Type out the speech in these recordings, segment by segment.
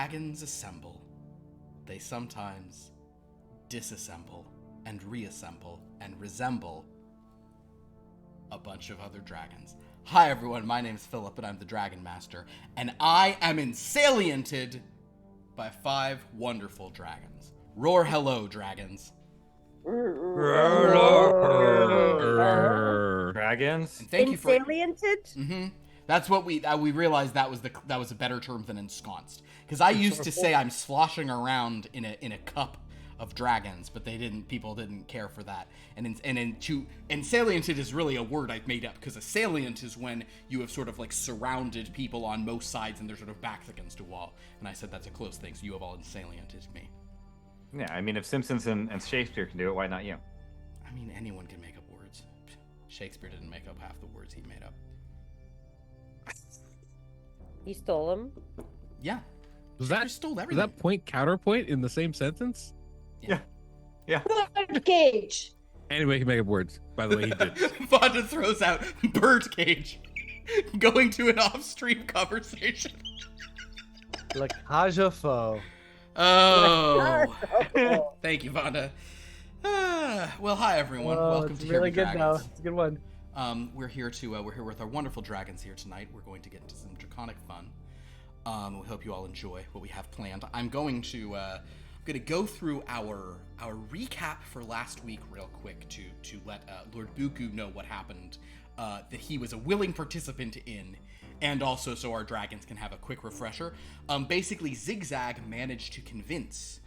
dragons assemble, they sometimes disassemble and reassemble and resemble a bunch of other dragons. Hi everyone, my name's Philip and I'm the Dragon Master, and I am ensaliented by 5 wonderful dragons. Roar hello, dragons. Dragons? And thank you for Ensaliented? That's what we realized that was a better term than ensconced. Because I used to say I'm sloshing around in a cup of dragons, but people didn't care for that. And ensaliented is really a word I've made up, because a salient is when you have sort of like surrounded people on most sides and they're sort of backed against a wall. And I said that's a close thing, so you have all ensaliented me. Yeah, I mean, if Simpsons and Shakespeare can do it, why not you? I mean, anyone can make up words. Shakespeare didn't make up half the words he made up. You stole them? Yeah. Was that stole everything. Was that point counterpoint in the same sentence? Yeah. Cage. Anyway, he can make up words. By the way, he did. Vanda throws out birdcage, going to an off-stream conversation. La cage aux faux. Oh, thank you, Vanda. Well, hi everyone. Welcome it's to really Hear Me good though. Dragons. It's a good one. We're here with our wonderful dragons here tonight. We're going to get into some draconic fun. We hope you all enjoy what we have planned. I'm going to go through our recap for last week real quick to let Lord Buku know what happened, that he was a willing participant in, and also so our dragons can have a quick refresher. Basically, XigXag managed to convince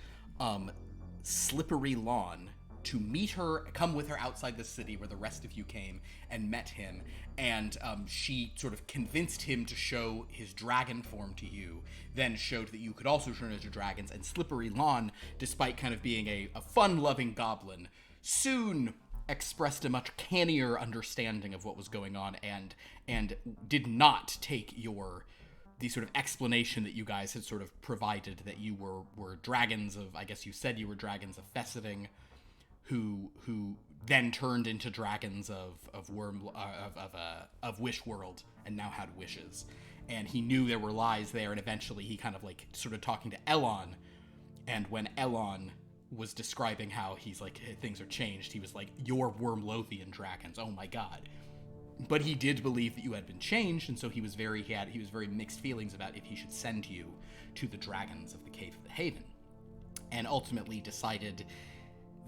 Slippery Lawn to meet her, come with her outside the city where the rest of you came and met him, and she sort of convinced him to show his dragon form to you, then showed that you could also turn into dragons, and Slippery Lawn, despite kind of being a fun-loving goblin, soon expressed a much cannier understanding of what was going on, and did not take the sort of explanation that you guys had sort of provided, that you were dragons of, I guess you said you were dragons of Fessiting, who then turned into dragons of Wish World and now had wishes. And he knew there were lies there, and eventually he kind of like started talking to Elon, and when Elon was describing how he's like, hey, things are changed, he was like, you're Wyrmlothian dragons, oh my god. But he did believe that you had been changed, and so he was very mixed feelings about if he should send you to the dragons of the Cave of the Haven, and ultimately decided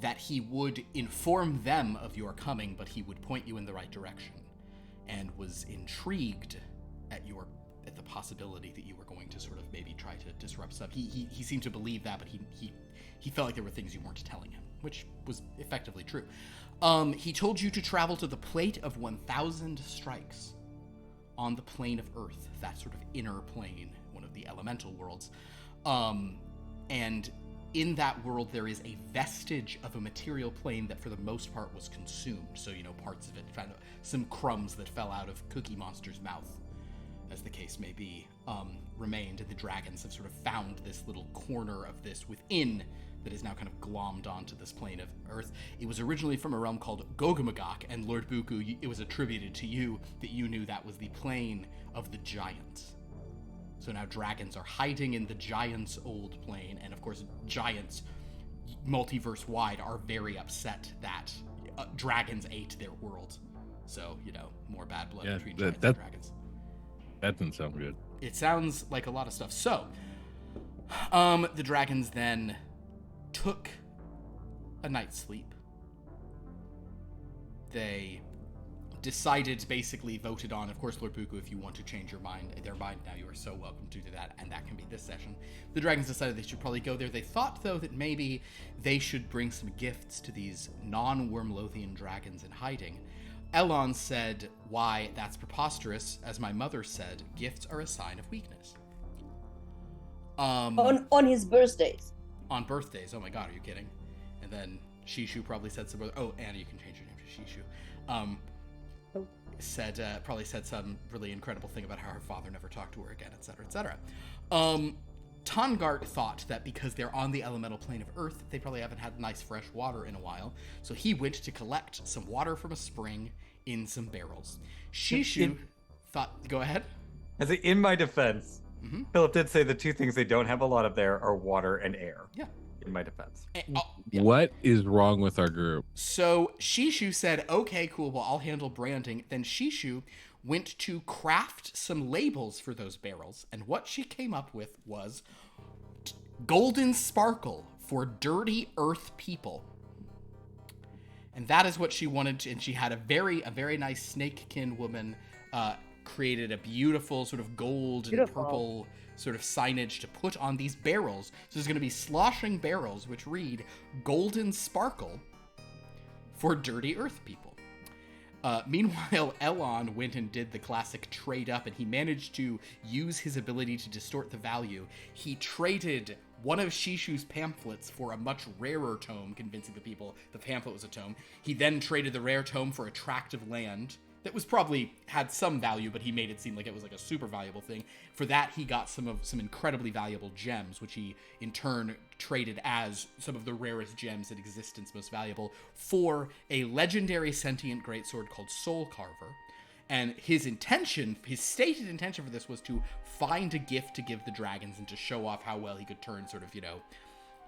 that he would inform them of your coming, but he would point you in the right direction, and was intrigued at the possibility that you were going to sort of maybe try to disrupt stuff. He seemed to believe that, but he felt like there were things you weren't telling him, which was effectively true. He told you to travel to the Plate of 1,000 Strikes on the plane of Earth, that sort of inner plane, one of the elemental worlds. And in that world, there is a vestige of a material plane that for the most part was consumed. So, parts of it, kind of some crumbs that fell out of Cookie Monster's mouth, as the case may be, remained. And the dragons have sort of found this little corner of this within that is now kind of glommed onto this plane of Earth. It was originally from a realm called Gogamagok, and Lord Buku, it was attributed to you that you knew that was the plane of the giants. So now dragons are hiding in the giants' old plane, and of course giants, multiverse-wide, are very upset that dragons ate their world. So, more bad blood between giants and dragons. That doesn't sound good. It sounds like a lot of stuff. So, the dragons then took a night's sleep. They decided, basically voted on, of course, Lord Buku, if you want to change their mind now, you are so welcome to do that, and that can be this session. The dragons decided they should probably go there. They thought, though, that maybe they should bring some gifts to these non-Wyrmlothian dragons in hiding. Elon said, why, that's preposterous. As my mother said, gifts are a sign of weakness. On his birthdays. On birthdays, oh my god, are you kidding? And then Shishu probably said some, oh, Anna, you can change your name to Shishu. Probably said some really incredible thing about how her father never talked to her again, etc., etc. Tongart thought that because they're on the elemental plane of Earth, they probably haven't had nice fresh water in a while, so he went to collect some water from a spring in some barrels. Shishu thought, go ahead. In my defense, Philip did say the two things they don't have a lot of there are water and air. Yeah. In my defense. Yeah. What is wrong with our group? So Shishu said, okay, cool, well, I'll handle branding. Then Shishu went to craft some labels for those barrels. And what she came up with was golden sparkle for dirty earth people. And that is what she wanted to, and she had a very nice snakekin woman created a beautiful sort of gold and purple sort of signage to put on these barrels. So there's going to be sloshing barrels which read golden sparkle for dirty earth people. Meanwhile, Elon went and did the classic trade up, and he managed to use his ability to distort the value. He traded one of Shishu's pamphlets for a much rarer tome, convincing the people the pamphlet was a tome. He then traded the rare tome for a tract of land that was probably had some value, but he made it seem like it was like a super valuable thing. For that, he got some incredibly valuable gems, which he in turn traded as some of the rarest gems in existence, most valuable, for a legendary sentient greatsword called Soul Carver. And his stated intention for this was to find a gift to give the dragons and to show off how well he could turn sort of,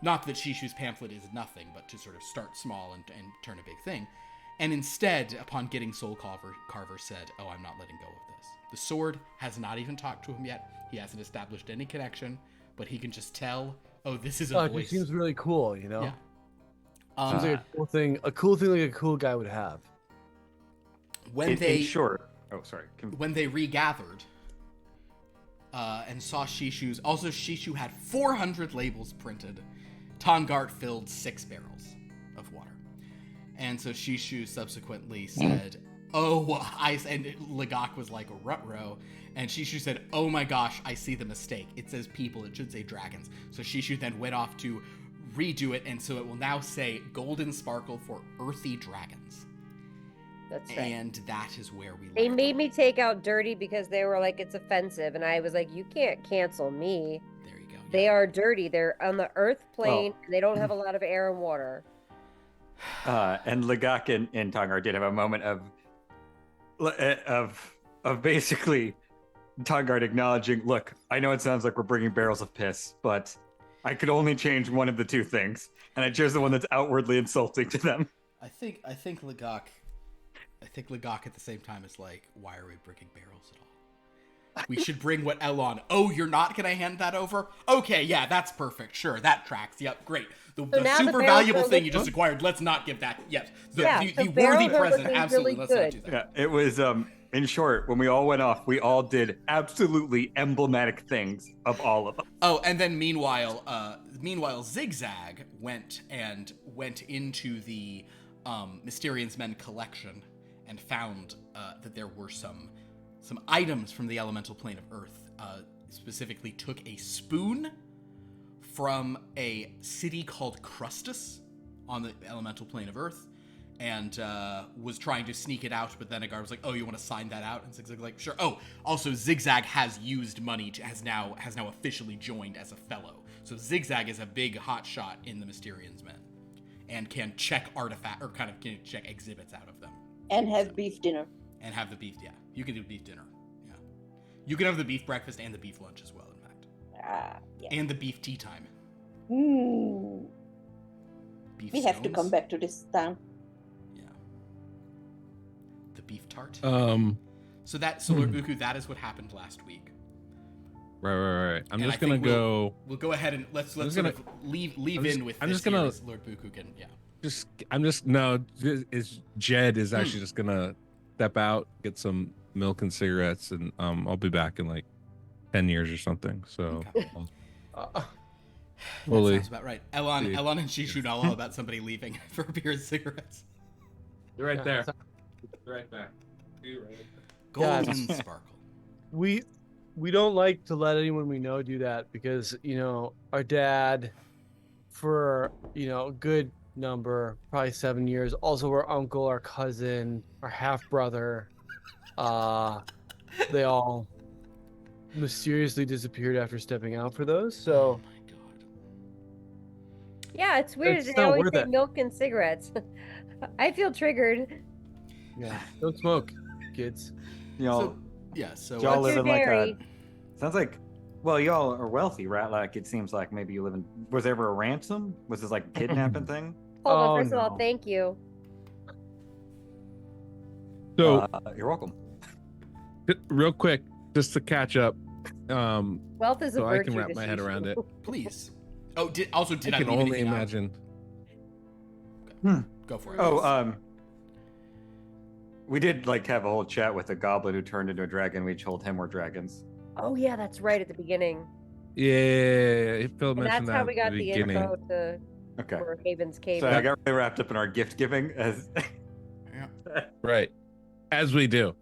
not that Shishu's pamphlet is nothing, but to sort of start small and turn a big thing. And instead, upon getting Soul Carver said, oh, I'm not letting go of this. The sword has not even talked to him yet. He hasn't established any connection, but he can just tell, oh, this is a voice. It seems really cool, Yeah. Seems like a cool thing like a cool guy would have. When they regathered and saw Shishu's, also Shishu had 400 labels printed. Tongart filled 6 barrels of water. And so Shishu subsequently said, and Lagak was like, ruh-roh. And Shishu said, oh my gosh, I see the mistake. It says people, it should say dragons. So Shishu then went off to redo it, and so it will now say golden sparkle for earthy dragons. That's right. And that is where we They made me take out dirty because they were like, it's offensive. And I was like, you can't cancel me. There you go. They are dirty. They're on the earth plane. And they don't have a lot of air and water. And Lagak and Tongar did have a moment of basically Tongard acknowledging, look, I know it sounds like we're bringing barrels of piss, but I could only change one of the two things, and I chose the one that's outwardly insulting to them. I think Lagak at the same time is like, why are we bringing barrels at all? We should bring what Elon. Oh, you're not going to hand that over? Okay, yeah, that's perfect. Sure, that tracks. Yep, great. The super valuable thing you just acquired, let's not give that. Yes, the worthy present, absolutely, let's not do that. Yeah, it was, in short, when we all went off, we all did absolutely emblematic things of all of them. Oh, and then meanwhile, XigXag went into the Mysterian's Men collection and found that there were some items from the elemental plane of Earth. Specifically, took a spoon from a city called Crustus on the elemental plane of Earth, and was trying to sneak it out, but then a guard was like, oh, you want to sign that out? And XigXag like, sure. Oh, also XigXag has used money, has now officially joined as a fellow. So XigXag is a big hotshot in the Mysterian's Men, and can check artifact, or kind of can check exhibits out of them. And have beef dinner. And have the beef, yeah. You can do beef dinner, yeah. You can have the beef breakfast and the beef lunch as well, in fact. Yeah. And the beef tea time. Beef We have to scones. come back to this town. Yeah. The beef tart. So Lord Buku, that is what happened last week. Right. I'm And just I gonna think go. We'll go ahead and let's I'm sort gonna- of leave I'm just- in with I'm this just gonna- here as Lord Buku can, yeah. Jed is actually just gonna step out, get some milk and cigarettes, and I'll be back in like 10 years or something. So Okay. Uh, That sounds about right. Elon and Shishu know all about somebody leaving for beer and cigarettes. you're right there. You're Right back. Golden sparkle. we don't like to let anyone we know do that because our dad, for a good number, probably 7 years, also our uncle, our cousin, our half brother, they all mysteriously disappeared after stepping out for those. Oh So my god. Yeah, it's weird. It's They not always worth say it. milk and cigarettes. I feel triggered. yeah, don't smoke, kids. You know, So y'all What's live your in like dairy? sounds like Well, y'all are wealthy, right? Like it seems like maybe you live in. Was there ever a ransom? Was this like a kidnapping thing? Hold on, Oh, first of all, no. thank you. So You're welcome. real quick, just to catch up, Wealth is a so I virtue. can wrap my head Dishes. around it. Please. Oh, did I I leave can only anything out? imagine. Go for it. Oh, please. we did like have a whole chat with a goblin who turned into a dragon. We told him we're dragons. Oh yeah, that's right at the beginning. Yeah, Phil And mentioned that's how that we at got the the beginning. intro to Okay. for Haven's Cave. So I got really wrapped up in our gift giving as. Right, as we do.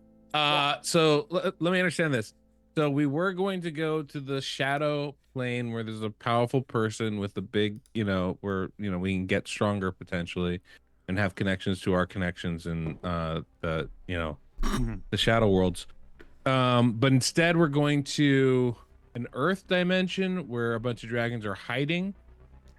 So let me understand this. So we were going to go to the shadow plane where there's a powerful person with a big, where we can get stronger potentially, and have connections to our connections in the shadow worlds. But instead we're going to an Earth dimension where a bunch of dragons are hiding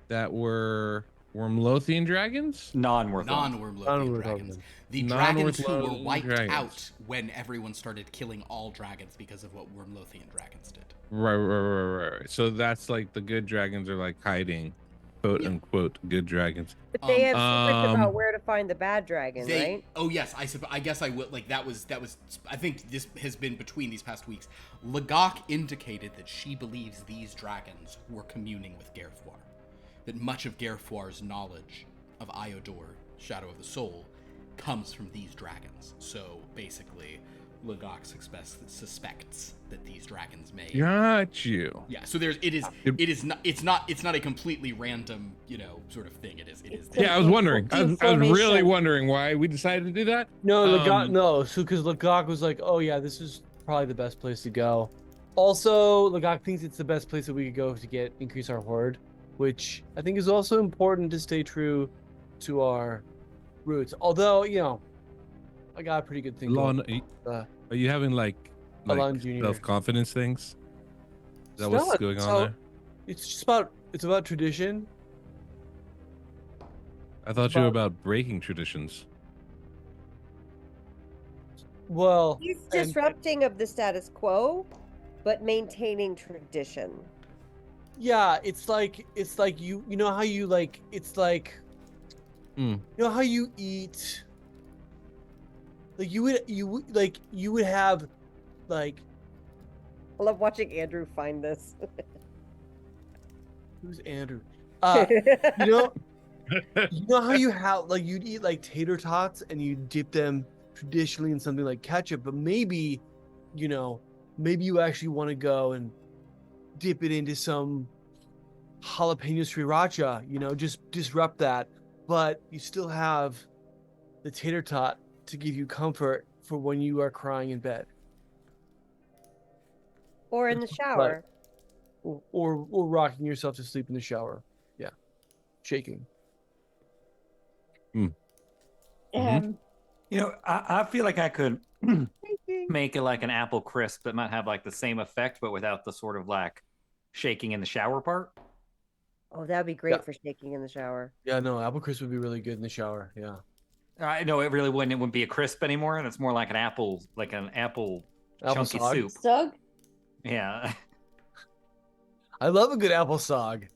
that were Wyrmlothian dragons. Non-Worth. Non-Wyrmlothian dragons. The dragons who were Non-Wyrmlothian wiped dragons. out when everyone started killing all dragons because of what Wyrmlothian dragons did. Right. So that's like the good dragons are like hiding, quote unquote, good dragons. But they have secrets about Um, where to find the bad dragon, right? Oh yes, I guess I will. Like that was. I think this has been between these past weeks. Lagok indicated that she believes these dragons were communing with Gerthwar. That much of Gerthwar's knowledge of Iodor, Shadow of the Soul, comes from these dragons. So basically, Lagok suspects that these dragons may. got you. Yeah. So it's not a completely random sort of thing. It is. Yeah, I was wondering. I was really Information. wondering why we decided to do that. No, no. So because Lagok was like, oh yeah, this is probably the best place to go. Also, Lagok thinks it's the best place that we could go to increase our horde, which I think is also important to stay true to our roots. Although, I got a pretty good thing Lon, going. are you having like Alon Jr. self-confidence things? Is that No, what's going on so- there? It's about tradition. I thought you were about breaking traditions. Well, He's and- disrupting of the status quo, but maintaining tradition. yeah, it's like you know how you like it's like Mm. you know how you eat like you would have like I love watching Andrew find this. who's Andrew? You know how you have like you'd eat like tater tots and you dip them traditionally in something like ketchup, but maybe you actually want to go and dip it into some jalapeno sriracha, just disrupt that, but you still have the tater tot to give you comfort for when you are crying in bed Or in the shower. or rocking yourself to sleep in the shower. Yeah, shaking. Um, I feel like I could make it like an apple crisp that might have like the same effect, but without the sort of like shaking in the shower part. Oh, that'd be great Yeah. for shaking in the shower. Yeah, no, apple crisp would be really good in the shower. Yeah. I know it really wouldn't. It wouldn't be a crisp anymore, and it's more like an apple Apple chunky sog. soup. Sog? Yeah. I love a good apple sog.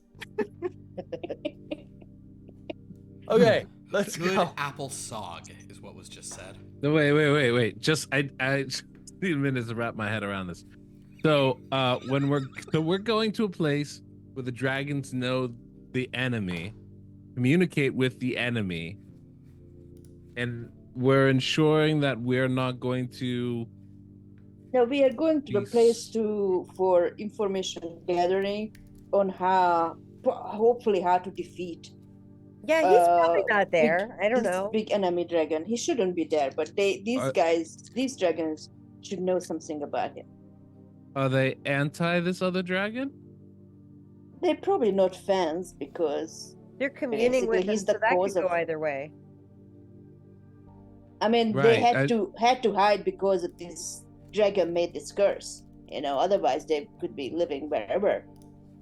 Okay, let's Good go. apple sog is what was just said. No, wait. Just I just need a minute to wrap my head around this. So when we're going to a place where the dragons know the enemy, communicate with the enemy, and we're ensuring that we're not going to. No, we are going to the Jeez. place for information gathering on hopefully how to defeat. Yeah, he's probably not big- there. I don't this know. Big enemy dragon. He shouldn't be there, but these dragons should know something about him. Are they anti this other dragon? They're probably not fans because They're communing with basically him, he's the so that could cause go of- either way. I mean Right, they had to hide because of this dragon made this curse. Otherwise they could be living wherever.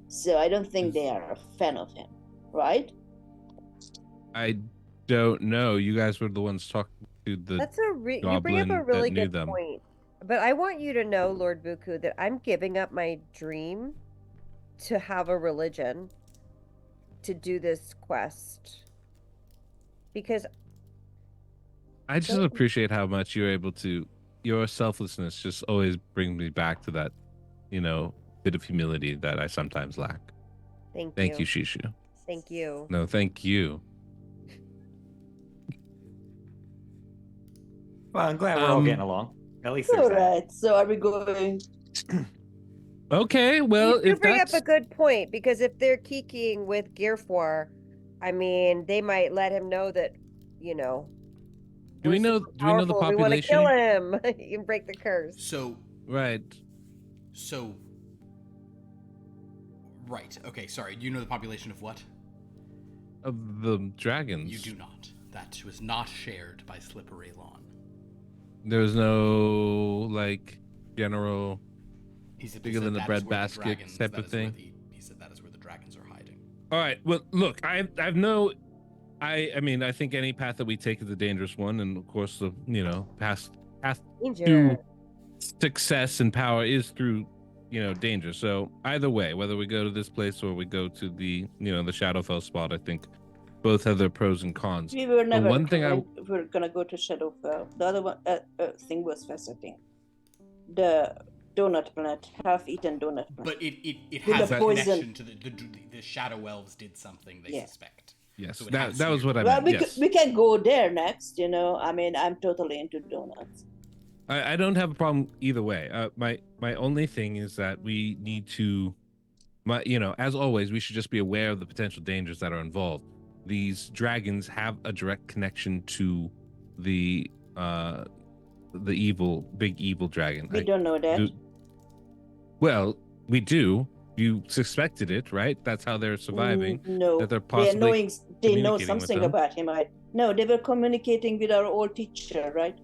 So I don't think they are a fan of him, right? I don't know. You guys were the ones talking to the. You bring up goblin a that really knew good them. point But I want you to know, Lord Buku, that I'm giving up my dream to have a religion to do this quest. Because I just appreciate how much you're able to. Your selflessness just always brings me back to that, bit of humility that I sometimes lack. Thank you, Shishu. Thank you. No, thank you. Well, I'm glad we're all getting along. At least there's All that. right. So are we going? Okay, well, You if bring that's up a good point, because if they're kikiing with Gearfour, I mean, they might let him know that, do we know the we want to population? kill him. You can break the curse. So, Right. right. Okay, sorry. Do you know the population of what? Of the dragons. You do not. That was not shared by Slippery Lawn. There's no general He said bigger that than the that is bread where basket dragons- type that of is where thing. he said that is where the dragons are hiding. All right. Well, look, I mean, I think any path that we take is a dangerous one, and of course, the path Danger. to success and power is through danger. So either way, whether we go to this place or we go to the the Shadowfell spot, I think both have their pros and cons. We were never one thing we're gonna go to Shadowfell. The other one thing was fascinating. The donut planet, half-eaten donut planet. But it With has the a poison. connection to the shadow elves did something they suspect. Yes, So it that has was to- what I Well, meant. Yes. we can go there next. I mean, I'm totally into donuts. I don't have a problem either way. My only thing is that we need to, as always, we should just be aware of the potential dangers that are involved. These dragons have a direct connection to the big evil dragon. We don't know that. Well, we do. You suspected it, right? That's how they're surviving. No, that they're possibly they know communicating with something them. about him. Right? No, they were communicating with our old teacher, right?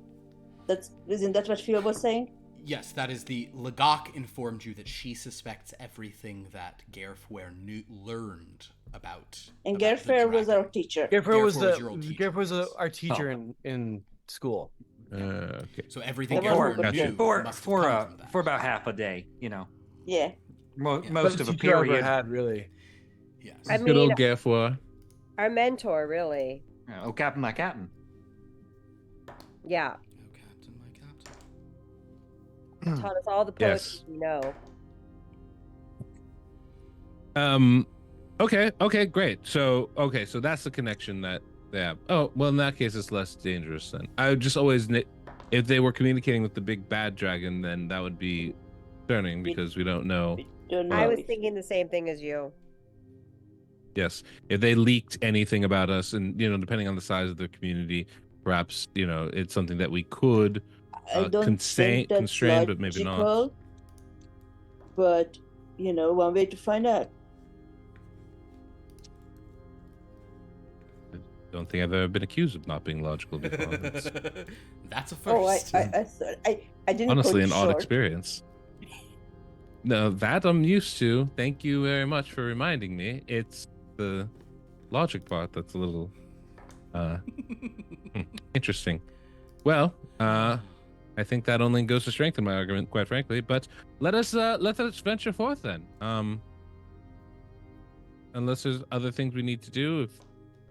Isn't that what Phil was saying? Yes, that is the Lagok informed you that she suspects everything that Gerfware learned about. And about the Gerfair was dragon. our teacher. Gearfour was your old teacher. Gearfour was our teacher in school. Okay. So everything Well, Gerfware gotcha. knew For must have come from that. for about half a day, Yeah. Yeah. most Best of a teacher I ever period. had, really. Yes. I Good mean, old Gaffwa. our mentor, really. Oh, Captain, my Captain. Yeah. Oh, Captain, my Captain. Taught us all the Yes. poetry we know. Okay, great. So that's the connection that they have. Oh, well, in that case, it's less dangerous then. I would just always, if they were communicating with the big bad dragon, then that would be concerning because we don't know. We don't know I was if- thinking the same thing as you. Yes, if they leaked anything about us, and depending on the size of the community, perhaps it's something that we could I don't think that's constrain, but maybe not. logical. But one way to find out. Don't think I've ever been accused of not being logical before. It's That's a Oh, first. I thought I didn't. honestly call an you odd short. experience. No, that I'm used to. Thank you very much for reminding me. It's the logic part that's a little interesting. Well, I think that only goes to strengthen my argument, quite frankly. But let us venture forth then. Unless there's other things we need to do. If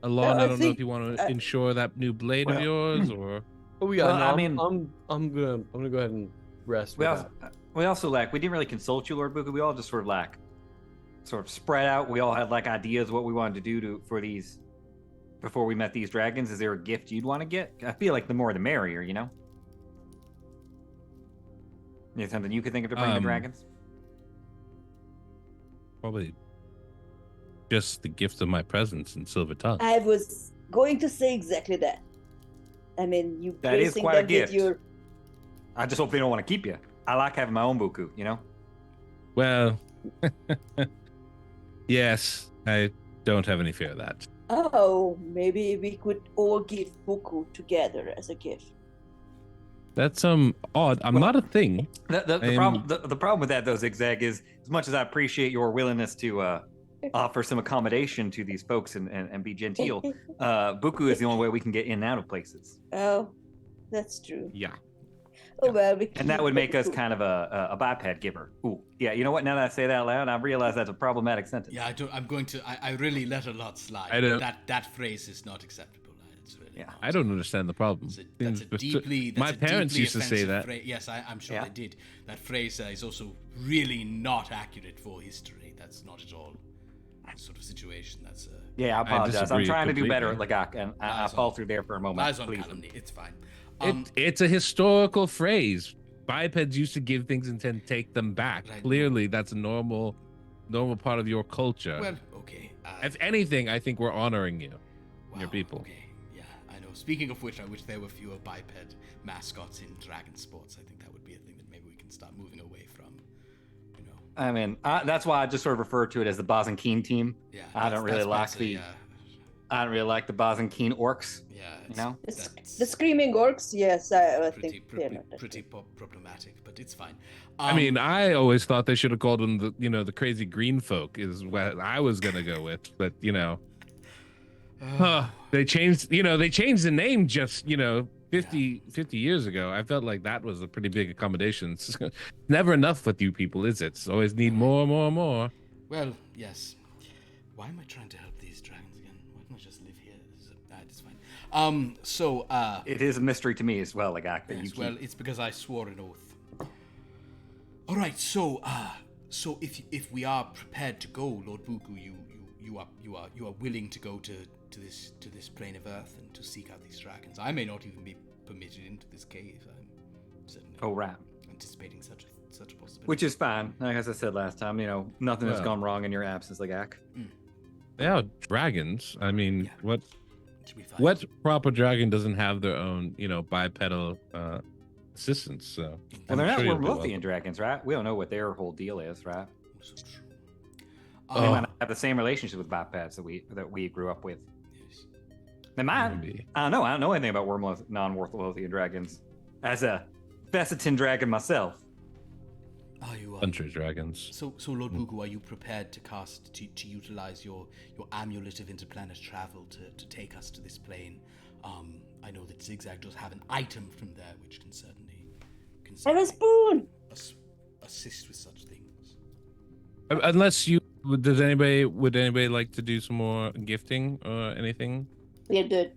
Alon, I I don't know if think- you want to ensure that new blade of Well, yours, or Oh yeah, Well, no, I I'm, mean- I'm gonna go ahead and rest. We with also, that. we also lack. We didn't really consult you, Lord Buku. We all just sort of spread out. We all had ideas what we wanted to do for these before we met these dragons. Is there a gift you'd want to get? I feel like the more the merrier. Is something you could think of to bring the dragons? probably just the gift of my presence in Silver Tongue. I was going to say exactly that. I mean, you That is placing quite a them with gift. your I just hope they don't want to keep you. I like having my own Buku. Well, yes, I don't have any fear of that. Oh, maybe we could all give Buku together as a gift. That's odd. I'm not a thing. The problem with that though, XigXag, is as much as I appreciate your willingness to offer some accommodation to these folks and be genteel, Buku is the only way we can get in and out of places. Oh, that's true. Yeah. Oh well, we And that would make us kind of a biped giver. Ooh, yeah. You know what? Now that I say that out loud, I realize that's a problematic sentence. Yeah, I'm going to. I really let a lot slide. I don't- That phrase is not acceptable. It's really Yeah. not. I don't understand the problem. That's a deeply. My parents used to say that. Yes, I'm sure Yeah. they did. That phrase is also really not accurate for history. That's not at all the sort of situation. That's Yeah, I apologize. I'm disagree trying to do better, completely. Lagak, and I Lies fall on- through there for a moment. lies on Please. calumny. It's fine. It's a historical phrase. Bipeds used to give things and then take them back. Right. Clearly, that's a normal part of your culture. Well, okay. If anything, I think we're honoring you, your Wow, people. Okay, yeah, I know. Speaking of which, I wish there were fewer biped mascots in dragon sports. I think that would be a thing that maybe we can start moving away from. You know, I mean, that's why I just sort of refer to it as the Byzantine team. yeah. I don't really like basically, I don't really like the Byzantine orcs. yeah, You know? The screaming orcs, yes, I think they're not that pretty good. problematic, but it's fine. I mean, I always thought they should have called them the crazy green folk is what I was gonna go with, but they changed the name just 50 years ago. I felt like that was a pretty big accommodation. It's never enough with you people, is it? It's always need more. well, yes. Why am I trying to help these dragons again? Why don't I just live here? It's fine. So, It is a mystery to me as well, Lagak, that you yes, keep. well, it's because I swore an oath. All right, so if we are prepared to go, Lord Buku, you are willing to go to this plane of earth and to seek out these dragons. I may not even be permitted into this cave. I'm certainly Oh, right. anticipating such a possibility. Which is fine. Like as I said last time, nothing has Well. gone wrong in your absence, Lagak. They are dragons. I mean, Yeah. Should be fine. what proper dragon doesn't have their own bipedal assistants? So Well, I'm they're not sure you'll be Wyrmlothian welcome. dragons, right? We don't know what their whole deal is, right? Also true. They Oh. might not have the same relationship with bipeds that we grew up with. Yes. They might. Maybe. I don't know. I don't know anything about non-Wyrmlothian dragons. As a Fessitin dragon myself. Are you Country dragons. So Lord Buku, are you prepared to cast to utilize your amulet of interplanet travel to take us to this plane? I know that XigXag does have an item from there which can certainly Have a spoon! assist with such things. Unless would anybody like to do some more gifting or anything? We're good.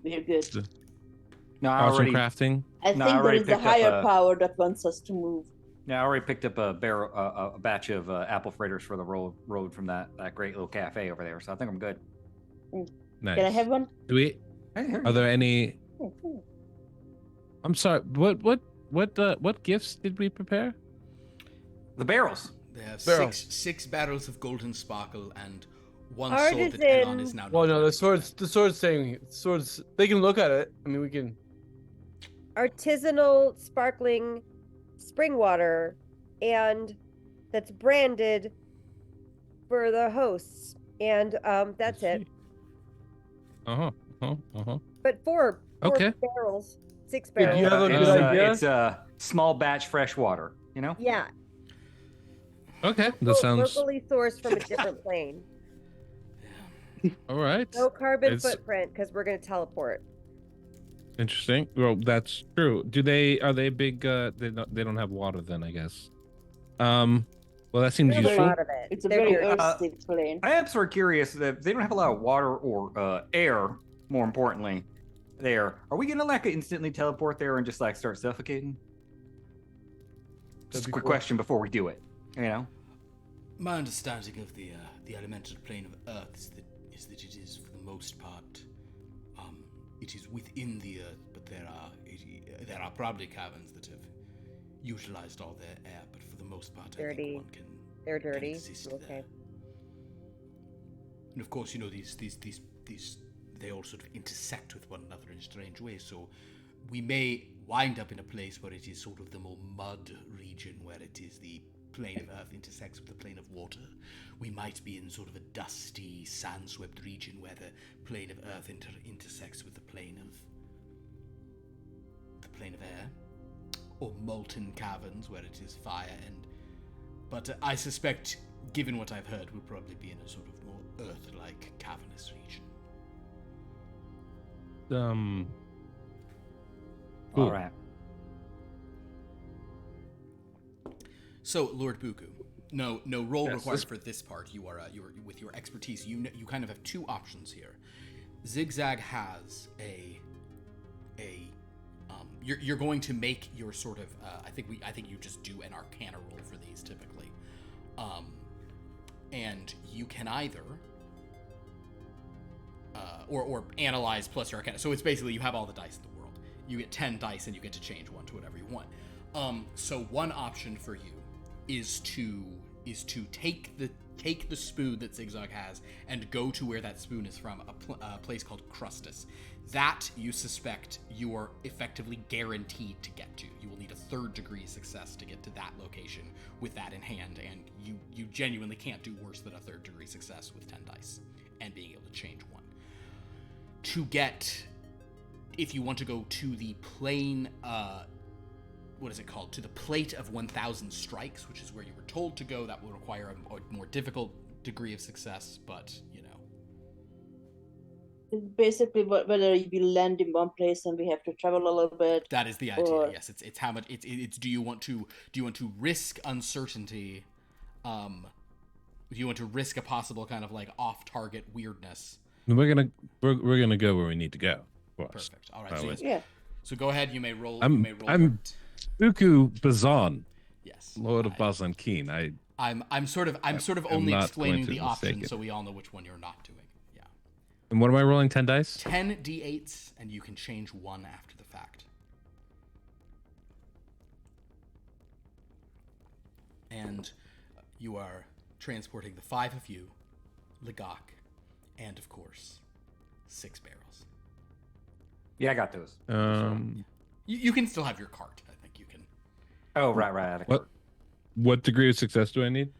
No, I Arts and already, crafting. I No, I think there already is a picked up higher a- power that wants us to move. I already picked up a batch of apple fritters for the road from that great little cafe over there. So I think I'm good. Nice. Can I have one? Do we? Are there any? I'm sorry. What gifts did we prepare? The barrels? They have Barrel. six barrels of golden sparkle and one sword that Elon is now. Well, not no, wearing. the sword's saying swords. They can look at it. I mean, we can. Artisanal sparkling spring water, and that's branded for the hosts. And that's it. But four Okay. barrels, 6 Did barrels. you have a it's, good idea? It's a small batch fresh water, Yeah, Okay. That sounds locally sourced from a different plane. all right. No carbon It's- footprint because we're gonna teleport. Interesting. Well, that's true. Are they big? They don't have water then, I guess. Well, that seems There's a useful. lot of it. It's a They're very dirty. earthy plane. I am sort of curious that they don't have a lot of water or air, more importantly, there. Are we gonna instantly teleport there and just start suffocating? Just a be quick cool. question before we do it. My understanding of the elemental plane of Earth is that it is, for the most part, it is within the Earth, but there are probably caverns that have utilized all their air, but for the most part, I Dirty. think one can. They're can dirty. exist Okay. there. And of course, these they all sort of intersect with one another in strange ways. So we may wind up in a place where it is sort of the more mud region, where it is the plane of Earth intersects with the plane of water. We might be in sort of a dusty, sand-swept region where the plane of Earth intersects with the plane of air, or molten caverns where it is fire. But I suspect, given what I've heard, we'll probably be in a sort of more Earth-like cavernous region. Cool. All right. So, Lord Buku, no roll Yes, required this- for this part. You are with your expertise. You kind of have two options here. XigXag has you're going to make your sort of I think you just do an Arcana roll for these typically, and you can either or analyze plus your Arcana. So it's basically you have all the dice in the world. You get 10 dice and you get to change one to whatever you want. So one option for you is to take the spoon that XigXag has and go to where that spoon is from, a place called Crustus. That you suspect you are effectively guaranteed to get to. You will need a 3rd degree success to get to that location with that in hand, and you genuinely can't do worse than a 3rd degree success with 10 dice and being able to change one. To get, if you want to go to the plane, what is it called? To the plate of 1,000 strikes, which is where you were told to go. That will require a more difficult degree of success, but, you know. It's basically whether we land in one place and we have to travel a little bit. That is the idea. Or- Yes, it's how much it's. Do you want to risk uncertainty? Do you want to risk a possible kind of like off-target weirdness? We're gonna go where we need to go. Of course. Perfect. All right. That So, way. Yeah. so go ahead. You may roll. I'm Buku Bazan, Yes. Lord of Bazan Keen. I'm sort of I'm only not explaining going to the options mistake it. so we all know which one you're not doing. Yeah. And what am I rolling? 10 dice? 10 d8s, and you can change one after the fact. And you are transporting the 5 of you, Legok, and of course, 6 barrels. Yeah, I got those. You can still have your cart. I think you can. Oh, right. What degree of success do I need?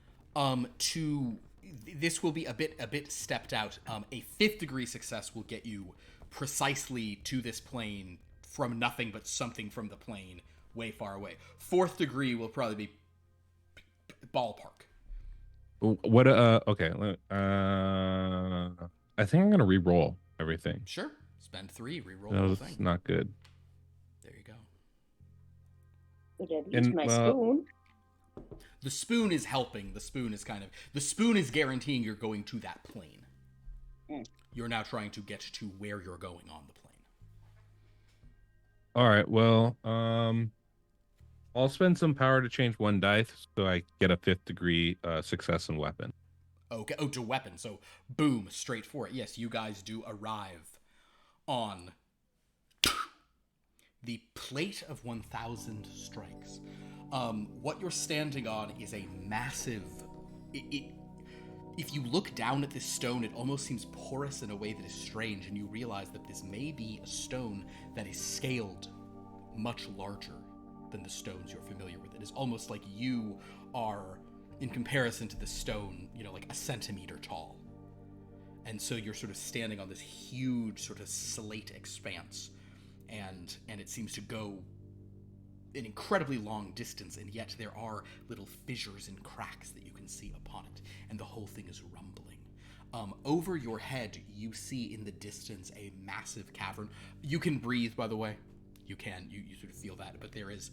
This will be a bit stepped out. A 5th degree success will get you precisely to this plane from nothing but something from the plane way far away. 4th degree will probably be ballpark. What? Okay. I think I'm gonna re-roll everything. Sure. Spend 3, reroll That the whole was thing. not good. There you go. But at least my spoon. The spoon is helping. The spoon is guaranteeing you're going to that plane. Mm. You're now trying to get to where you're going on the plane. All right. Well, I'll spend some power to change 1 dice so I get a 5th degree success in weapon. Okay. Oh, to weapon. So, boom, straight for it. Yes, you guys do arrive on the plate of 1,000 strikes. What you're standing on is a massive. If you look down at this stone, it almost seems porous in a way that is strange, and you realize that this may be a stone that is scaled much larger than the stones you're familiar with. It is almost like you are, in comparison to the stone, like a centimeter tall. And so you're sort of standing on this huge sort of slate expanse, and it seems to go an incredibly long distance, and yet there are little fissures and cracks that you can see upon it, and the whole thing is rumbling. Over your head, you see in the distance a massive cavern. You can breathe, by the way. You can. You sort of feel that, but there is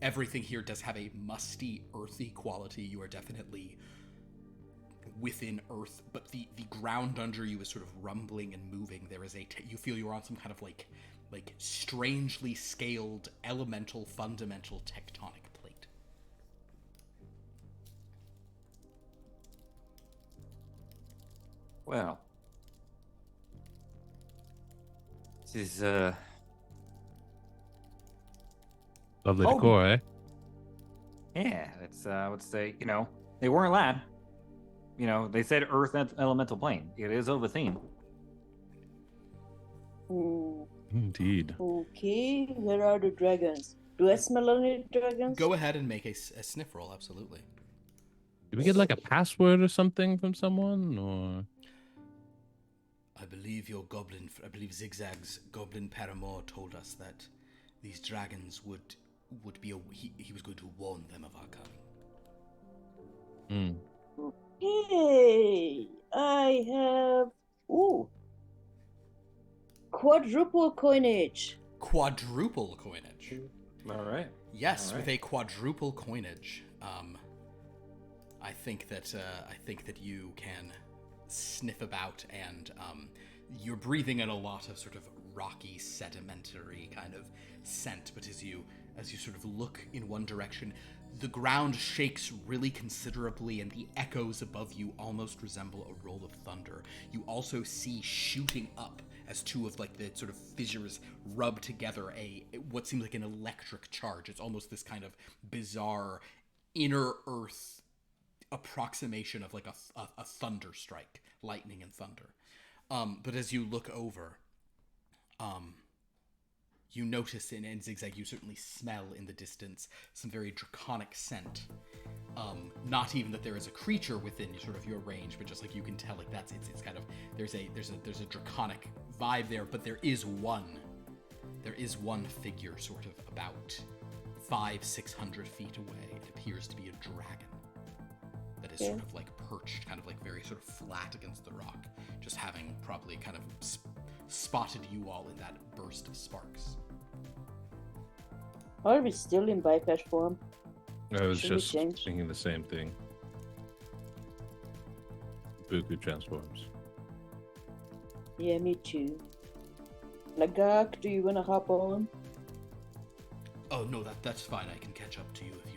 everything here does have a musty, earthy quality. You are definitely within earth, but the ground under you is sort of rumbling and moving. There is you feel you're on some kind of like strangely scaled elemental fundamental tectonic plate. Well, this is Lovely Oh. decor, eh? yeah. It's I would say they weren't lying. They said Earth elemental plane. It is of a theme. Mm, Indeed. okay, where are the dragons? Do I smell any dragons? Go ahead and make a sniff roll, absolutely. Did we get like a password or something from someone, or? I believe XigXag's goblin paramour told us that these dragons would be he was going to warn them of our coming. Hey, I have quadruple coinage. Quadruple coinage. All right. Yes, All with right. a quadruple coinage, I think that you can sniff about, and you're breathing in a lot of sort of rocky, sedimentary kind of scent. But as you sort of look in one direction, the ground shakes really considerably, and the echoes above you almost resemble a roll of thunder. You also see shooting up, as two of like the sort of fissures rub together, what seems like an electric charge. It's almost this kind of bizarre inner earth approximation of like a thunder strike, lightning and thunder. But as you look over, you notice in XigXag, you certainly smell in the distance some very draconic scent. Not even that there is a creature within sort of your range, but just like you can tell, like it's kind of there's a draconic vibe there. But there is one figure sort of about 500-600 feet away. It appears to be a dragon that is sort of like perched, kind of like very sort of flat against the rock, just having probably kind of spotted you all in that burst of sparks. Are we still in bypass form? I was Should we just change? thinking the same thing. Buku transforms. Yeah, me too. Lagak, do you want to hop on? Oh no, that's fine. I can catch up to you if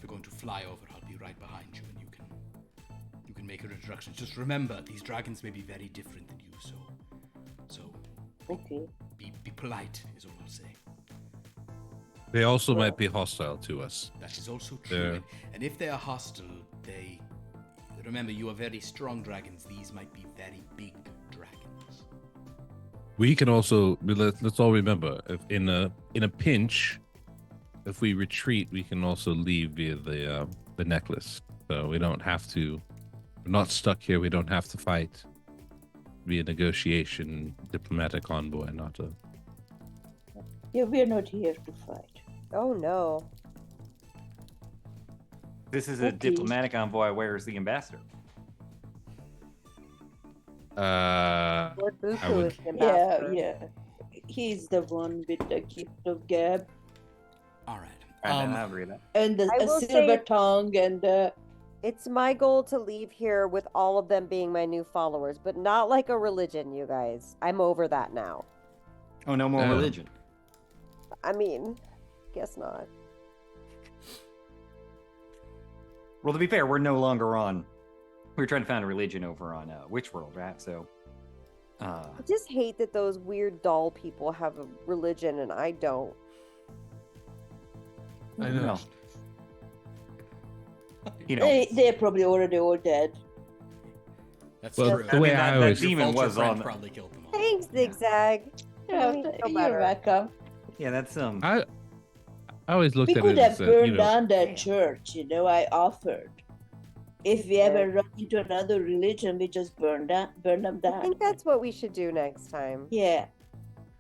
you're going to fly over. I'll be right behind you, and you can make your introductions. Just remember, these dragons may be very different than you, so Okay. be polite is all I'll say. They also might be hostile to us. That is also true. They're- And if they are hostile, remember, you are very strong dragons. These might be very big dragons. We can also let's all remember, if in a pinch, if we retreat, we can also leave via the necklace. So we don't have to. We're not stuck here. We don't have to fight. Be a negotiation, diplomatic envoy, not a. Yeah, we're not here to fight. Oh no. This is a Okay. diplomatic envoy. Where is the ambassador? Lord Buku I would- is the Yeah, ambassador. yeah. He's the one with the gift of gab All right. I agree with that. and I a will say- silver tongue and It's my goal to leave here with all of them being my new followers, but not like a religion, you guys. I'm over that now. Oh, no more Yeah. religion. I mean, guess not. Well, to be fair, we're no longer on. We're trying to find a religion over on Witch World, right? So, I just hate that those weird doll people have a religion and I don't. I know. well, you know, they're probably already all dead. That's Well, true. the way I always- Your demon vulture was friend on- probably killed them all. Thanks, ZigZag. Yeah, Made me feel you're better. welcome. yeah, that's I always looked We at could it have as burned down that Damn. church, I offered. If we ever run into another religion, we just burn them I down. think that's what we should do next time. Yeah.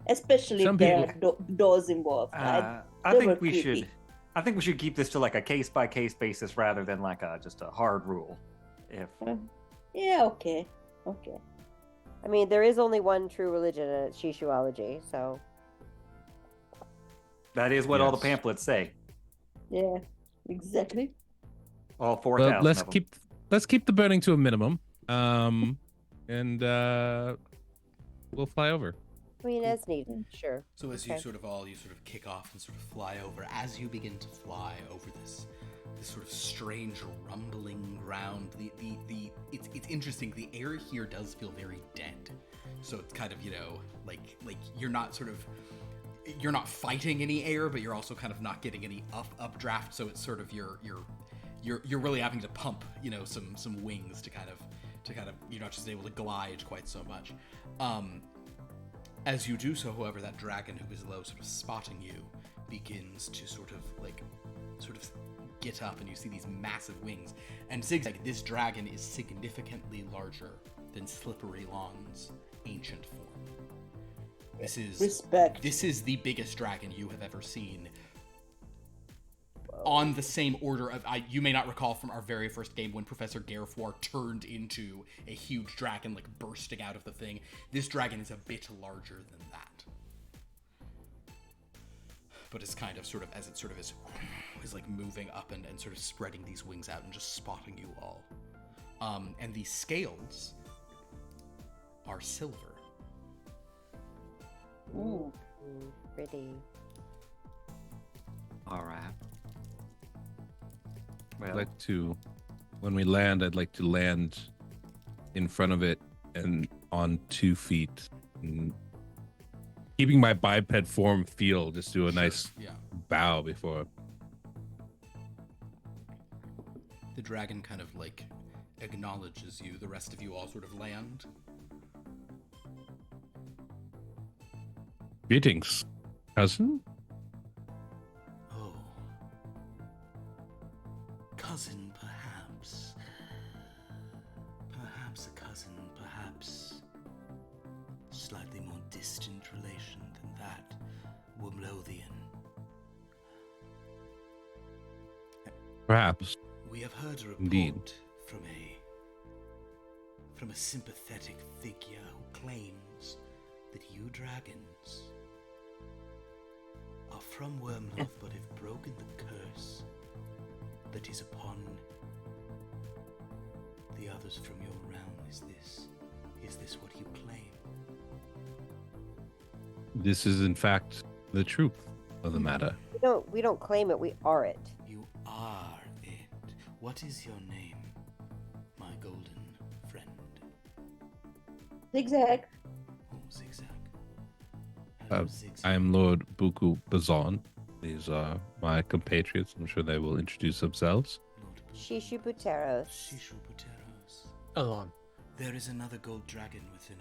Especially Some if there are doors involved. I they were think we creepy. should. I think we should keep this to like a case by case basis rather than like just a hard rule. If Yeah, okay. Okay. I mean, there is only one true religion, and it's Shishuology, so. that is what all the Yes. pamphlets say, Yeah, exactly. all 4,000. well, let's of them. keep the burning to a minimum. And we'll fly over. I mean, as needed, sure. So as Okay. you sort of kick off and sort of fly over, as you begin to fly over this sort of strange rumbling ground, it's interesting. The air here does feel very dead. So it's kind of, like you're not fighting any air, but you're also kind of not getting any updraft. So it's sort of you're really having to pump, some wings to kind of you're not just able to glide quite so much. As you do so, however, that dragon who is low, sort of spotting you, begins to sort of get up, and you see these massive wings. And XigXag, this dragon is significantly larger than Slippery Lawn's ancient form. Respect. This is the biggest dragon you have ever seen. On the same order of, you may not recall from our very first game when Professor Garfoir turned into a huge dragon, like bursting out of the thing. This dragon is a bit larger than that. but is kind of sort of as it sort of is like moving up and sort of spreading these wings out and just spotting you all. And these scales are silver. Ooh, pretty. All right. I'd Well, like to, when we land, I'd like to land in front of it and on 2 feet. And keeping my biped form feel, just do a nice Yeah. bow before. The dragon kind of like acknowledges you. The rest of you all sort of land. Greetings, cousin. Oh. Cousin, perhaps. Perhaps a cousin, perhaps. Slightly more distant relation than that. Wyrmlothian. Perhaps. We have heard a report Indeed. from a sympathetic figure who claims that you dragons are from Wyrmloth but have broken the curse that is upon the others from your realm. Is this what you claim? This is, in fact, the truth of the matter. We don't claim it. We are it. You are it. What is your name, my golden friend? XigXag. Oh, XigXag. Uh, Hello, XigXag. I am Lord Buku Bazan. These are my compatriots. I'm sure they will introduce themselves. Lord Shishu Buteros. Shishu Buteros. Alon. There is another gold dragon within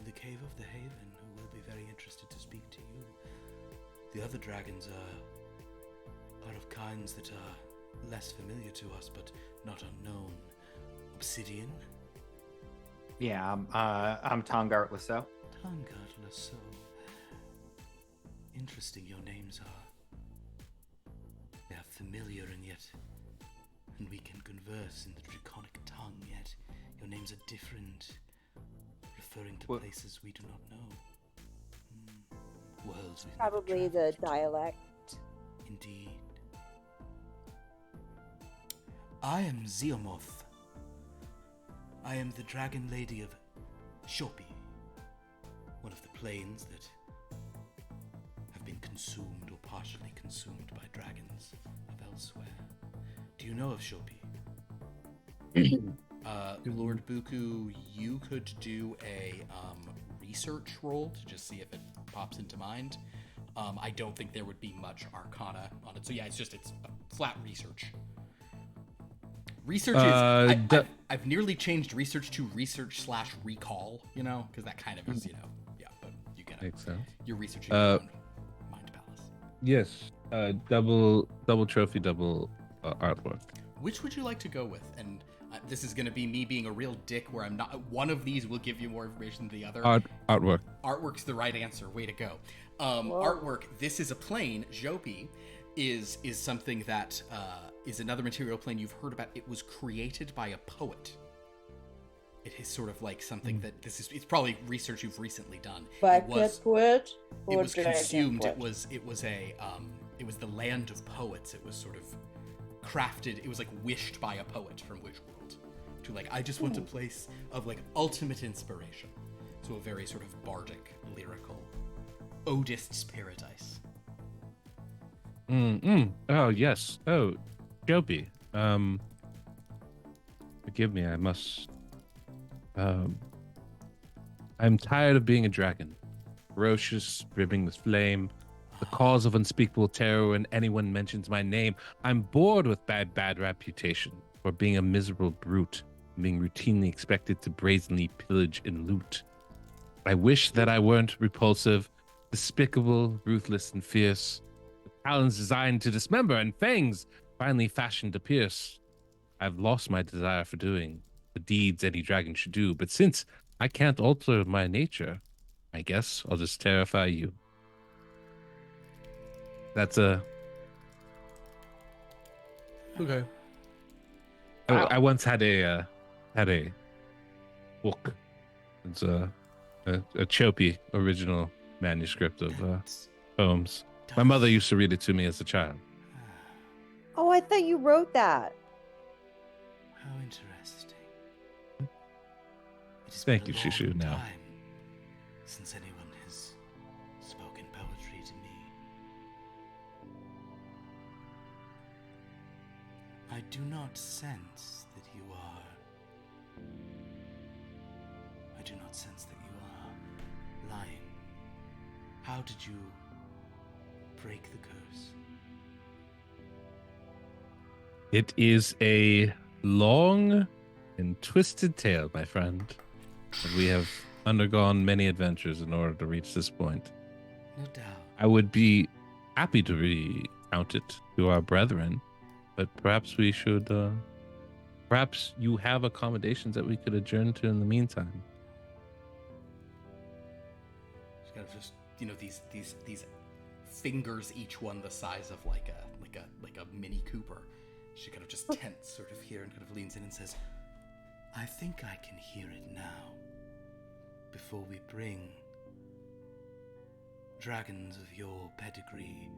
the cave of the Haven who will be very interested to speak to you. The other dragons are of kinds that are less familiar to us, but not unknown. Obsidian, yeah, I'm Tongart Lasso. Tongart Lasso. Interesting your names are. They are familiar and we can converse in the draconic tongue, yet your names are different, referring to What? places we do not know. Worlds we've Probably never the traveled to. dialect. Indeed. I am Wyrmloth. I am the dragon lady of Shopi, one of the plains that have been consumed or partially consumed by dragons of elsewhere. Do you know of Shopi? Lord Buku, you could do a research roll to just see if it pops into mind. I don't think there would be much arcana on it. So yeah, it's a flat research. Research is... I've nearly changed research to research/recall, because that kind of is, yeah, but you get it. Makes sense. You're researching your own mind palace. Yes. Double trophy, double artwork. Which would you like to go with? And this is going to be me being a real dick where I'm not... One of these will give you more information than the other. Artwork. Artwork's the right answer. Way to go. Artwork, this is a plane. Jopi is something that is another material plane you've heard about. It was created by a poet. It is sort of like something that it's probably research you've recently done. By It was poet it or was dragon consumed. poet? It was the land of poets. It was sort of crafted. It was like wished by a poet from which world to like, I just want a place of like ultimate inspiration. So a very sort of bardic, lyrical, Odist's paradise. Oh, yes. Oh, Jopi. Forgive me, I must... I'm tired of being a dragon. Ferocious, brimming with flame, the cause of unspeakable terror when anyone mentions my name. I'm bored with bad reputation for being a miserable brute, being routinely expected to brazenly pillage and loot. I wish that I weren't repulsive, despicable, ruthless, and fierce. With talons designed to dismember and fangs finally fashioned to pierce. I've lost my desire for doing the deeds any dragon should do, but since I can't alter my nature, I guess I'll just terrify you. That's a... Okay. I once had a book. It's a Chopi original manuscript of That's- poems. My mother used to read it to me as a child. Oh, I thought you wrote that. How interesting. It has Thank been you, a long Shushu, now. time since anyone has spoken poetry to me. I do not sense that you are. I do not sense that you are lying. How did you break the curse? It is a long and twisted tale, my friend. And we have undergone many adventures in order to reach this point. No doubt. I would be happy to recount it to our brethren, but perhaps we should, perhaps you have accommodations that we could adjourn to in the meantime. She's got just, you know, these fingers, each one the size of like a Mini Cooper. She kind of just tense sort of here and kind of leans in and says, I think I can hear it now. Before we bring dragons of your pedigree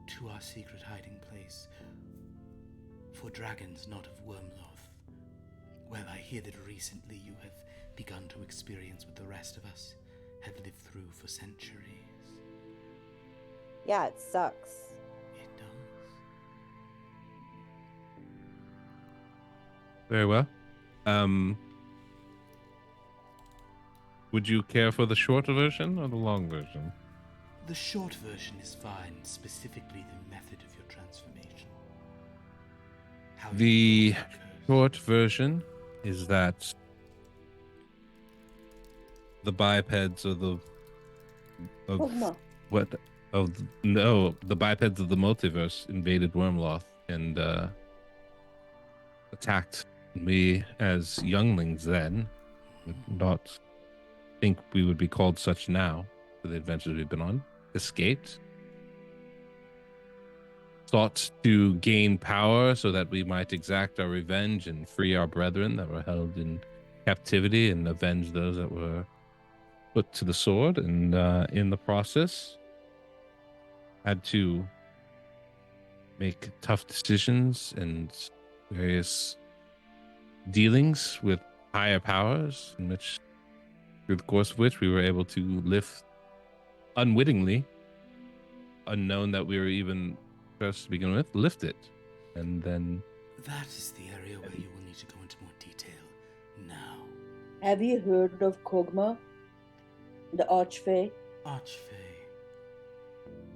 to our secret hiding place, for dragons not of Wyrmloth. Well, I hear that recently you have begun to experience what the rest of us have lived through for centuries. Yeah, it sucks. It does. Very well. Would you care for the shorter version or the long version? The short version is fine, specifically the method of your transformation. How you The broke the curse. short version is that the bipeds of the Kog'Maw. the bipeds of the multiverse invaded Wyrmloth and attacked me as younglings then. Would not think we would be called such now for the adventures we've been on. Escaped. Sought to gain power so that we might exact our revenge and free our brethren that were held in captivity and avenge those that were put to the sword. And in the process, had to make tough decisions and various dealings with higher powers, in which, through the course of which, we were able to lift unwittingly, unknown that we were even first to begin with, lift it. And then That is the area where you will need to go into more detail now. Have you heard of Kog'Maw? The Archfey? Archfey.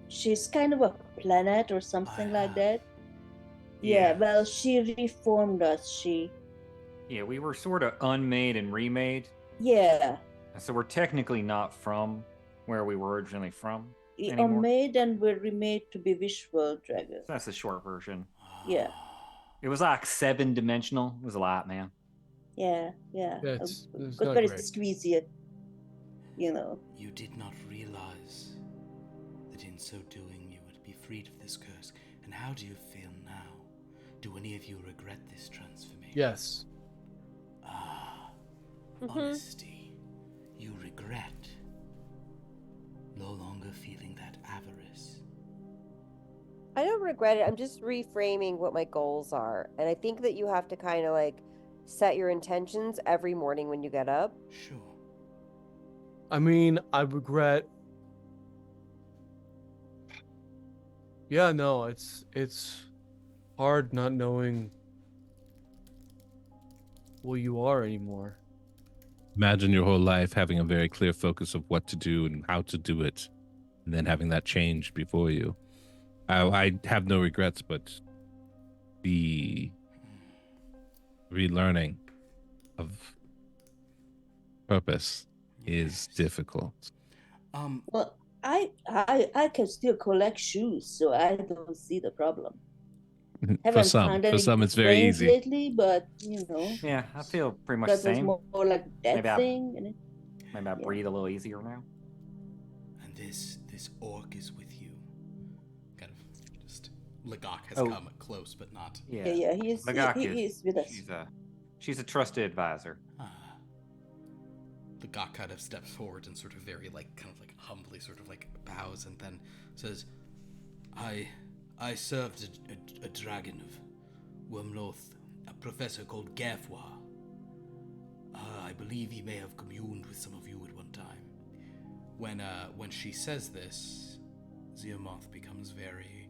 She's kind of a planet or something I like have. that. Yeah, Yeah. well, she reformed us. Yeah, we were sort of unmade and remade. Yeah, So we're technically not from where we were originally from we are anymore. made and were remade to be visual dragons. That's the short version. Yeah. It was like 7-dimensional. It was a lot, man. Yeah. It's It was not very great. squeezy, you know. You did not realize that in so doing you would be freed of this curse. And how do you feel now? Do any of you regret this transformation? Yes. Ah, Mhm. honesty. You regret no longer feeling that avarice. I don't regret it. I'm just reframing what my goals are. And I think that you have to kind of like set your intentions every morning when you get up. Sure. I mean, I regret. Yeah, no, it's hard not knowing who you are anymore. imagine your whole life having a very clear focus of what to do and how to do it, and then having that change before you. I have no regrets, but the relearning of purpose is difficult. Well, I can still collect shoes, so I don't see the problem. For Haven't some, found for any some, good it's very brains easy. lately, but you know, Yeah, I feel pretty much the that was same. more like that Maybe I- thing. And Maybe I Yeah. breathe a little easier now. And this orc is with you. Kind of just Lagok has Oh. come close, but not. yeah, he's Lagak he's with us. She's a trusted advisor. Ah. the Gok kind of steps forward and sort of very kind of humbly sort of bows and then says, I served a dragon of Wyrmloth, a professor called Gerfwa. I believe he may have communed with some of you at one time. When she says this, Wyrmloth becomes very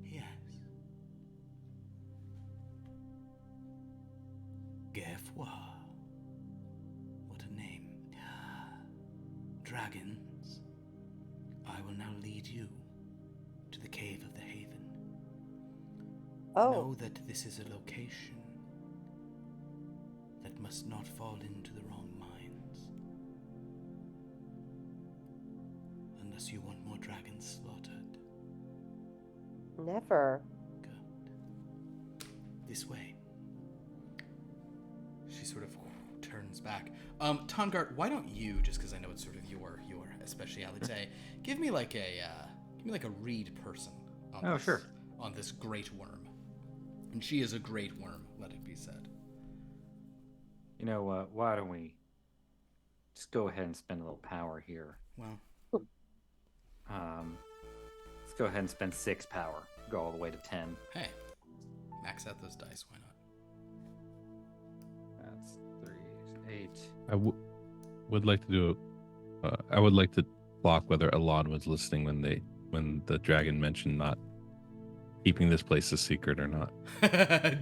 yes. Gerfwa. What a name. Dragons, I will now lead you to the Cave of the Haven. Oh. Know that this is a location that must not fall into the wrong minds. Unless you want more dragons slaughtered. Never. Good. This way. She sort of turns back. Tongart, why don't you, just because I know it's sort of your speciality, give me like a read person on Sure. on this great worm. And she is a great worm, let it be said. You know what? Why don't we just go ahead and spend a little power here? Well, Let's go ahead and spend 6 power. Go all the way to 10. hey, max out those dice, why not? That's 3, 8. I would like to do. I would like to block whether Elon was listening when the dragon mentioned not keeping this place a secret or not.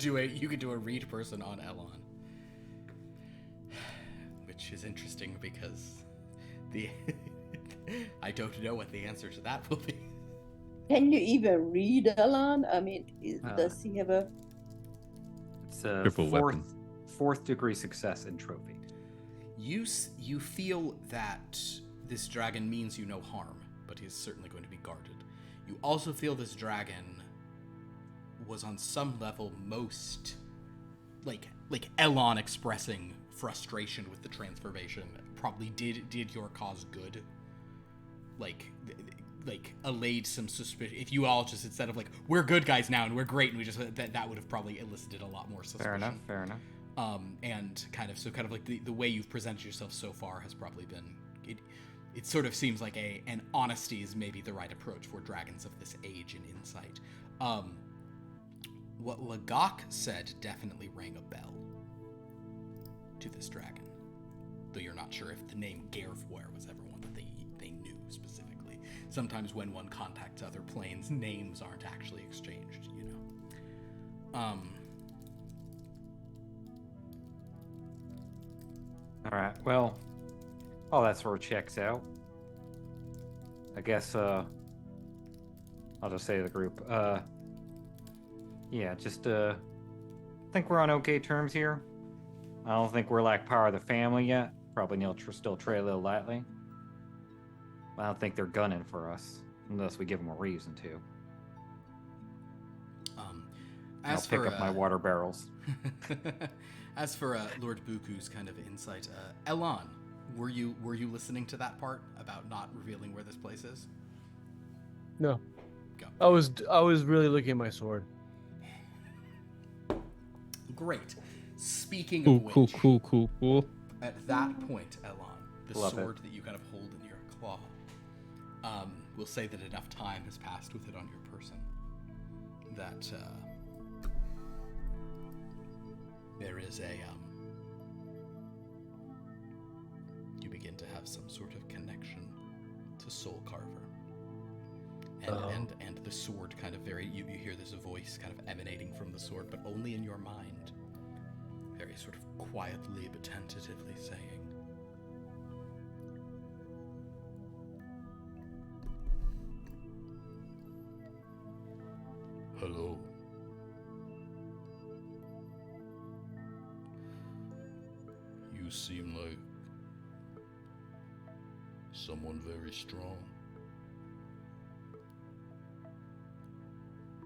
You could do a read person on Elon, which is interesting because I don't know what the answer to that will be. Can you even read Alan? I mean, does he have a... It's a Triple weapon. fourth degree success in trophy. You feel that this dragon means you no harm, but he is certainly going to be guarded. You also feel this dragon was on some level most like Elon expressing frustration with the transformation probably did your cause good. Like allayed some suspicion. If you all just, instead of we're good guys now and we're great and we just that would have probably elicited a lot more suspicion. Fair enough. And kind of like the way you've presented yourself so far has probably been it sort of seems like an honesty is maybe the right approach for dragons of this age and insight. What Lagok said definitely rang a bell to this dragon, though you're not sure if the name Gerfware was ever one that they knew specifically. Sometimes when one contacts other planes, names aren't actually exchanged, you know. All right. Well, all that sort of checks out. I guess I'll just say to the group, yeah, just I think we're on okay terms here. I don't think we're like part of the family yet. Probably still tread a little lightly. I don't think they're gunning for us unless we give them a reason to. I'll pick up my water barrels. As for Lord Buku's kind of insight, Elon, were you listening to that part about not revealing where this place is? No. Go. I was really looking at my sword. Great. Speaking of which, Cool. at that point, Elon, the Love sword that you kind of hold in your claw, we'll say that enough time has passed with it on your person that there is you begin to have some sort of connection to Soul Carver. And the sword kind of you hear this voice kind of emanating from the sword, but only in your mind. Very sort of quietly but tentatively saying, "Hello. You seem like someone very strong."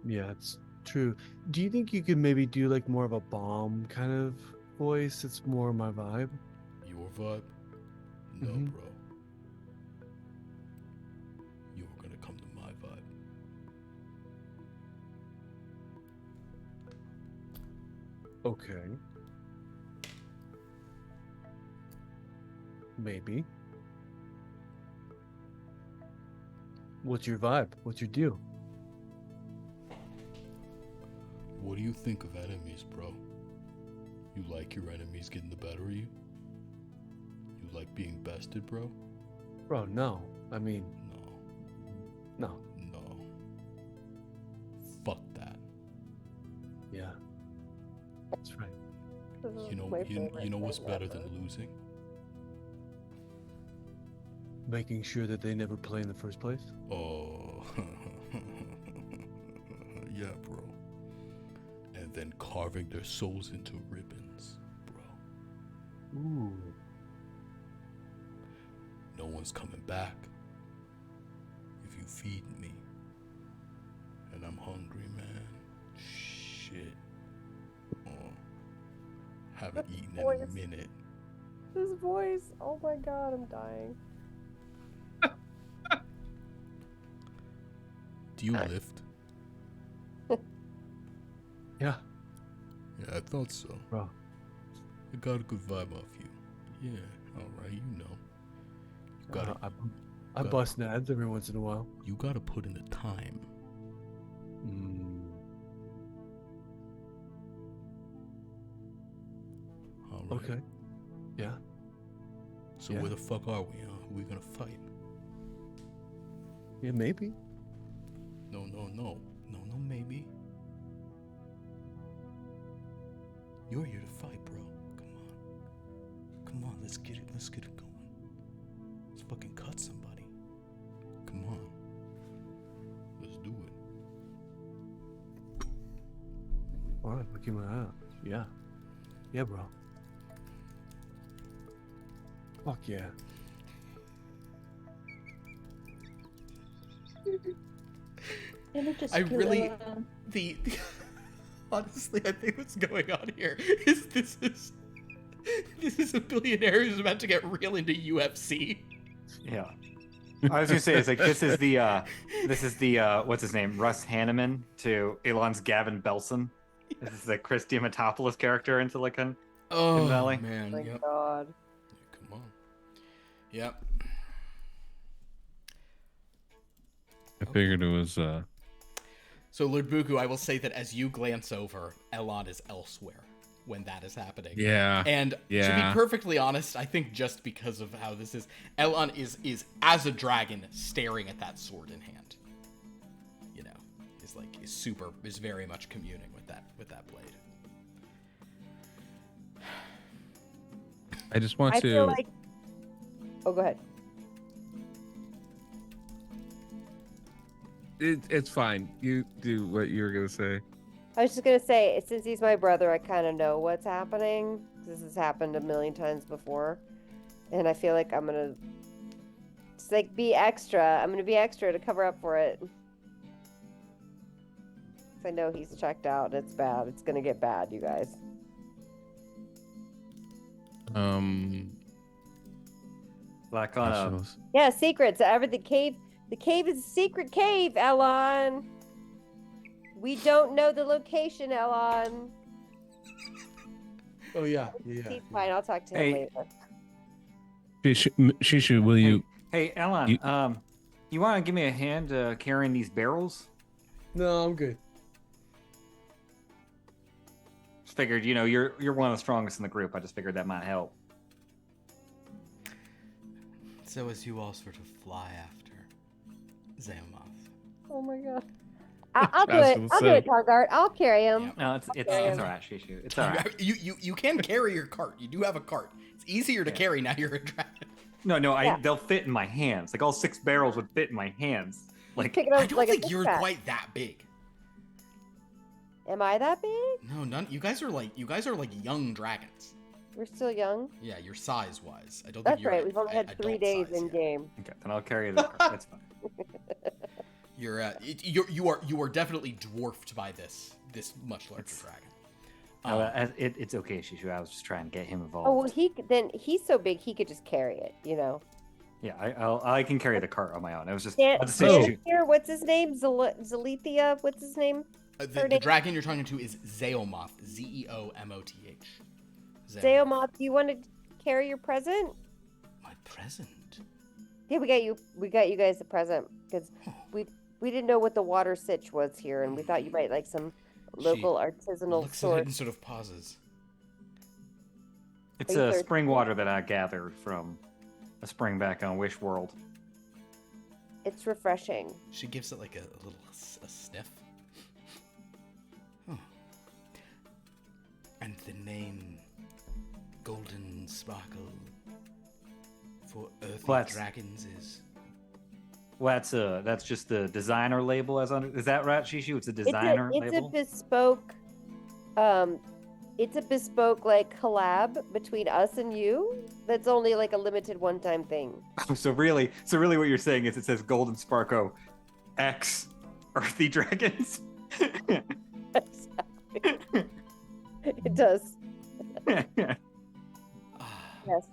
Yeah, it's true. Do you think you could maybe do like more of a bomb kind of voice? It's more my vibe. Your vibe? No, Mhm. bro. You're gonna come to my vibe. Okay. Maybe. What's your vibe? What's your deal? What do you think of enemies, bro? You like your enemies getting the better of you? You like being bested, bro? Bro, no. I mean, No. no. No. Fuck that. Yeah. That's right. You know what's better than losing? Making sure that they never play in the first place? Oh. Yeah, bro. And then carving their souls into ribbons, bro. Ooh. No one's coming back if you feed me. And I'm hungry, man. Shit. Oh. Haven't eaten in a voice. minute. His voice. Oh my god, I'm dying. Do you lift? Yeah, Yeah, I thought so. bro. I got a good vibe off you. Yeah, alright, you know. You gotta, I bust nads every once in a while. you gotta put in the time. Alright. Okay. Yeah. So Yeah. where the fuck are we, huh? Who we gonna fight? Yeah, maybe. No, maybe. You're here to fight, bro. Come on, let's get it going. Let's fucking cut somebody. Come on. Let's do it. All right, look at my eye. Yeah. Yeah, bro. Fuck yeah. Can we just I kill really- everyone? The honestly, I think what's going on here is this is a billionaire who's about to get real into UFC. Yeah. I was gonna say it's like this is the what's his name, Russ Hanneman to Elon's Gavin Belson. This is the Chris Diamantopoulos character in Silicon Oh Valley. man, My yep. god. Come on. Yep. I figured it was So Lord Buku, I will say that as you glance over, Elon is elsewhere when that is happening. yeah. And to Yeah. be perfectly honest, I think just because of how this is, Elon is as a dragon staring at that sword in hand. You know, is very much communing with that blade. I just want I to feel like. Oh, go ahead. it's fine. You do what you were gonna say. I was just gonna say, since he's my brother, I kind of know what's happening. This has happened a million times before, and I feel like I'm gonna just like be extra. I'm gonna be extra to cover up for it. 'Cause I know he's checked out. It's bad. It's gonna get bad, you guys. Like on a Nationals. Yeah, secrets. The cave. The cave is a secret cave, Elon. We don't know the location, Elon. Oh yeah. Yeah. He's fine. I'll talk to him Hey. later. Shishu, will you? Hey, Elon, you want to give me a hand carrying these barrels? No, I'm good. Just figured, you're one of the strongest in the group. I just figured that might help. So as you all sort of fly after Zamoth. Oh my god. I'll do That's it. what's I'll do up. it, Taggart. I'll carry him. Yep. No, it's Okay. all right, Shishu. It's all right. You can carry your cart. You do have a cart. It's easier to Yeah. carry now you're a dragon. No, Yeah. they'll fit in my hands. Like all 6 barrels would fit in my hands. Like Pick it up I don't like a think you're six-pack. quite that big. Am I that big? No, none. You guys are like young dragons. We're still young. Yeah, your size wise. I don't think That's you're right. We've only had 3 adult days size in yet. game. okay, then I'll carry the cart. That's fine. You are definitely dwarfed by this much larger It's- dragon. It's okay, Shishu. I was just trying to get him involved. Oh well, he's so big he could just carry it. You know. Yeah, I can carry the cart on my own. It was just Dan, I'll just say Oh. Shishu. here, what's his name? Zalethia. What's his name? The dragon you're talking to is Zeomoth. Zeomoth. Zeomoth, do you want to carry your present? My present. Yeah, we got you guys a present because we didn't know what the water sitch was here, and we thought you might like some local artisanal Looks at it and source. sort of pauses. It's Are you a thirsty? spring water that I gathered from a spring back on Wish World. It's refreshing. She gives it like a little a sniff. Huh. And the name Golden Sparkle for earthly Well, that's- dragons is. Well, that's just the designer label as under. Is that right, Shishu? It's a designer It's label. a bespoke, it's a bespoke like collab between us and you. That's only like a limited one-time thing. So really, what you're saying is it says Golden Sparko, X, Earthy Dragons. It does. Yes.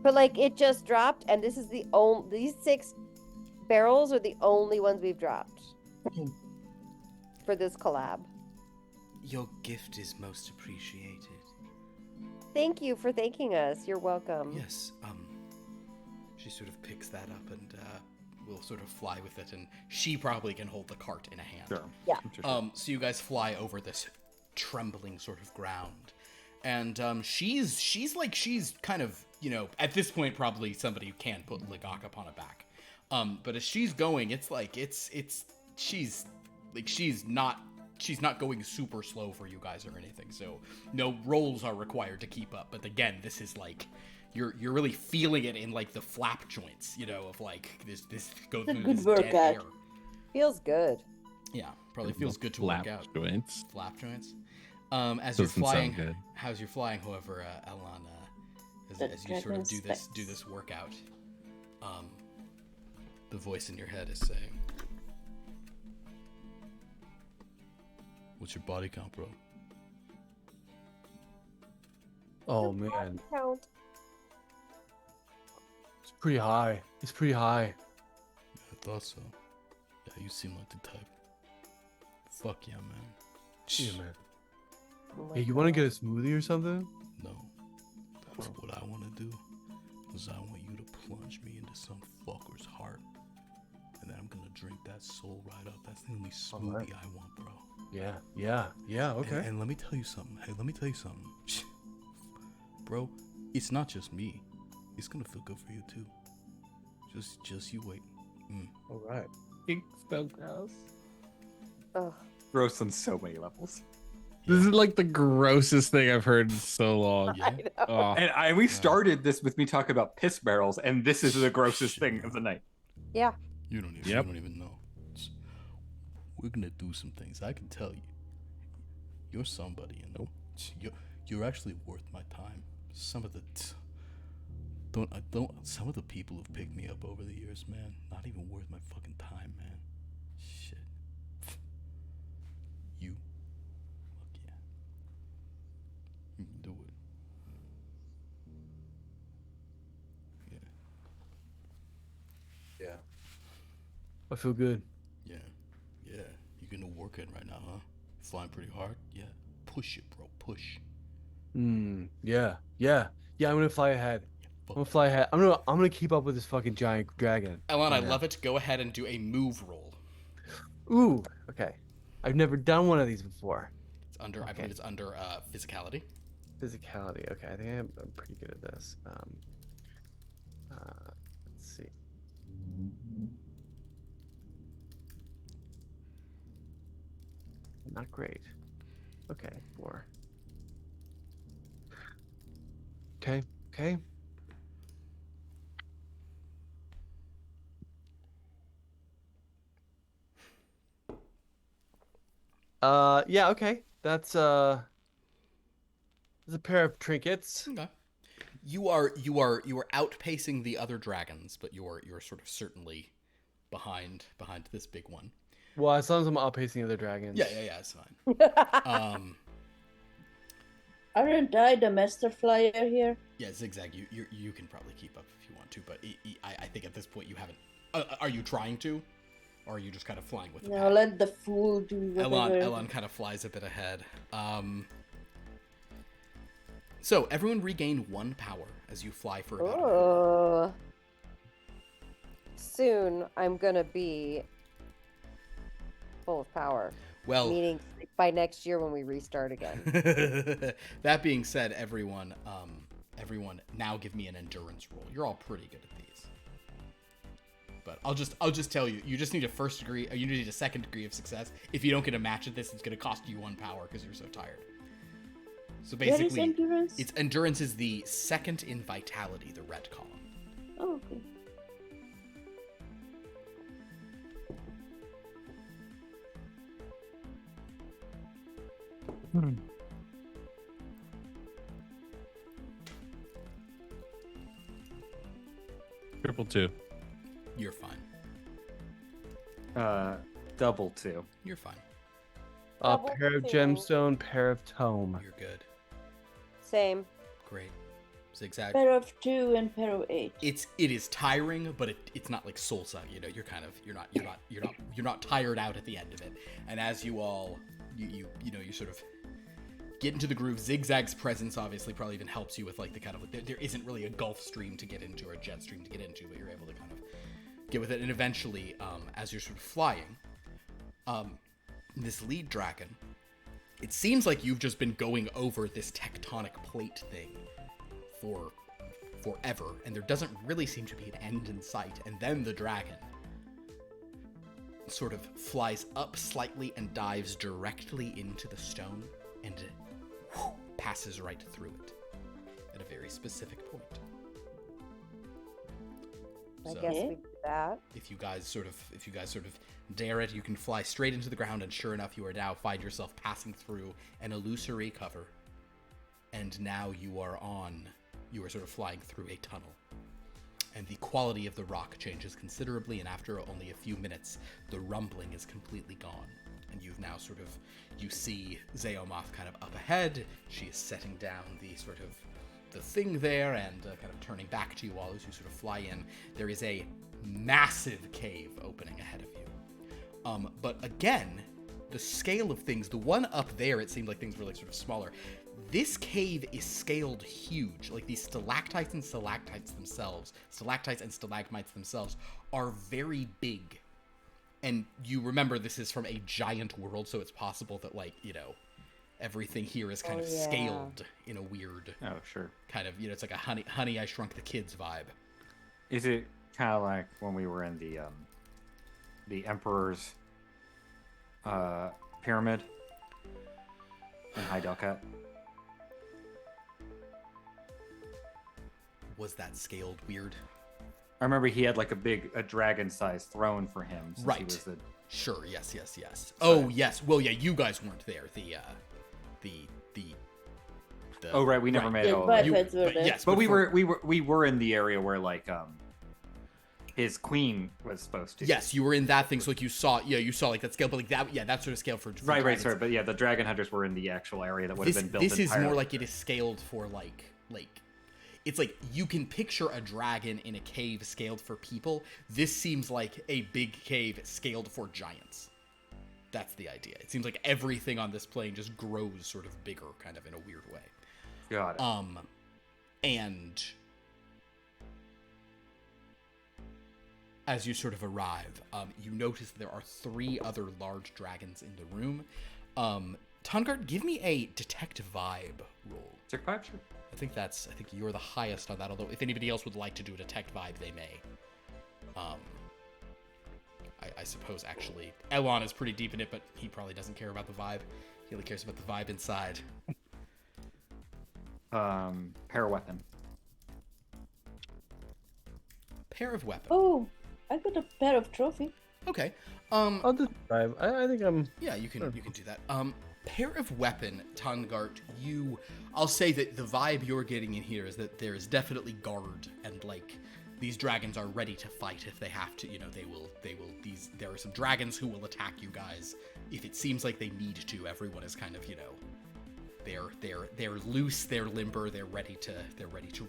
But like it just dropped, and this is these 6 barrels are the only ones we've dropped for this collab. Your gift is most appreciated. Thank you for thanking us. You're welcome. Yes. She sort of picks that up and will sort of fly with it, and she probably can hold the cart in a hand. Sure. Yeah. So you guys fly over this trembling sort of ground, and she's kind of, you know, at this point probably somebody who can put Ligok up on a back. But as she's going, it's like she's not going super slow for you guys or anything. So no rolls are required to keep up. But again, this is like you're really feeling it in like the flap joints, you know, of like this goes through good this dead workout. air. Feels good. Yeah, probably feels good to work out. Joints. Flap joints. As you're Doesn't flying, sound good. how's you're flying, however, Elon, as you sort of do this workout, the voice in your head is saying, "What's your body count, bro?" Oh man, Count. it's pretty high. It's pretty high. I thought so. Yeah, you seem like the type. Fuck yeah, man. Yeah, man. Oh my Hey, you want to God. get a smoothie or something? No, that's what I want to do. Is I want you to plunge me into some fucker's heart, and then I'm gonna drink that soul right up. That's the only smoothie Alright. I want, bro. Yeah. Okay. And let me tell you something. Hey, let me tell you something. Bro, it's not just me. It's gonna feel good for you too. Just you wait. All right. It's so gross. Ugh. Gross on so many levels. This is like the grossest thing I've heard in so long. Yeah. Oh, And we started this with me talking about piss barrels, and this is the grossest thing of the night. Yeah. You don't even. Yep. You don't even know. We're gonna do some things. I can tell you. You're somebody, you know. You're actually worth my time. Some of the some of the people who've picked me up over the years, man, not even worth my fucking time, man. Shit. You. Fuck yeah. You can do it. Yeah. Yeah. I feel good. Yeah. Yeah. You're gonna work it right now, huh? Flying pretty hard? Yeah. Push it, bro. Push. Yeah. I'm gonna fly ahead. I'm gonna fly ahead. I'm gonna keep up with this fucking giant dragon. Elon, I Yeah. love it. Go ahead and do a move roll. Ooh. Okay. I've never done one of these before. It's under, I Okay. believe it's under physicality. Physicality. Okay. I think I'm pretty good at this. Let's see. Not great. Okay. 4. Okay. Yeah, okay. That's a pair of trinkets. Okay. You are outpacing the other dragons, but you're sort of certainly behind this big one. Well, as long as I'm outpacing other dragons. Yeah, it's fine. Aren't I the master flyer here? Yeah, XigXag, you can probably keep up if you want to, but I think at this point you haven't Are you trying to? Or are you just kind of flying with the No, pack? let the fool do whatever. Elon kind of flies a bit ahead. So everyone regain 1 power as you fly for about a minute. Oh. Soon I'm gonna be full of power. Well, Meaning by next year when we restart again. that being said, everyone now give me an endurance roll. You're all pretty good at these. But I'll just tell you, you just need a first degree, you need a second degree of success. If you don't get a match at this, it's going to cost you 1 power because you're so tired. So basically, What is endurance? it's endurance is the second in vitality, the red column. Oh, okay. Triple 2. You're fine. Double 2. You're fine. A Double pair of two. gemstone, pair of tome. You're good. Same. Great. XigXag. Pair of 2 and pair of 8. It is tiring, but it's not like soul suck. You know, you're not tired out at the end of it. And as you all you sort of get into the groove. XigXag's presence obviously probably even helps you with like the kind of like there isn't really a Gulf Stream to get into or a jet stream to get into, but you're able to kind of get with it. And eventually, as you're sort of flying, this lead dragon, it seems like you've just been going over this tectonic plate thing for forever, and there doesn't really seem to be an end in sight. And then the dragon sort of flies up slightly and dives directly into the stone and passes right through it at a very specific point. I So, guess we do that. if you guys sort of dare it, you can fly straight into the ground, and sure enough, you are now find yourself passing through an illusory cover, and now you are sort of flying through a tunnel. And the quality of the rock changes considerably, and after only a few minutes, the rumbling is completely gone. And you've now you see Zeomoth kind of up ahead. She is setting down the thing there and kind of turning back to you all as you sort of fly in. There is a massive cave opening ahead of you. But again, the scale of things, the one up there, it seemed like things were like sort of smaller. This cave is scaled huge. Like these stalactites and stalagmites themselves are very big. And you remember this is from a giant world, so it's possible that everything here is kind of yeah. scaled in a weird Oh, sure. kind of, it's like a honey I Shrunk the Kids vibe. Is it kind of like when we were in the Emperor's pyramid in Hydelkat? Was that scaled weird? I remember he had like a dragon-sized throne for him. Since Right. He was the, Sure, yes. Oh, yes. Well, yeah, you guys weren't there. The oh, right. We never right. made it The all the way. bipeds were but there. yes, But we for- were in the area where his queen was supposed to. Yes, you were in that thing, so you saw like that scale, but like that, that sort of scale for Right, dragons. sorry, but yeah, the dragon hunters were in the actual area that would have been built. This is more entirely like it is scaled for like it's like you can picture a dragon in a cave scaled for people. This seems like a big cave scaled for giants. That's the idea. It seems like everything on this plane just grows sort of bigger, kind of in a weird way. Got it. And as you sort of arrive, you notice there are 3 other large dragons in the room. Tungart, give me a detect vibe roll. Check 5, sure. I think you're the highest on that, although if anybody else would like to do a detect vibe, they may. I suppose, actually. Elon is pretty deep in it, but he probably doesn't care about the vibe. He only cares about the vibe inside. Pair weapon. Pair of weapon. Oh, I got a pair of trophy. Okay. I'll describe. I think I'm. Yeah, you can do that. Pair of weapon, Tungart, I'll say that the vibe you're getting in here is that there is definitely guard, and these dragons are ready to fight if they have to. There are some dragons who will attack you guys if it seems like they need to. Everyone is kind of, they're loose, they're limber, they're ready to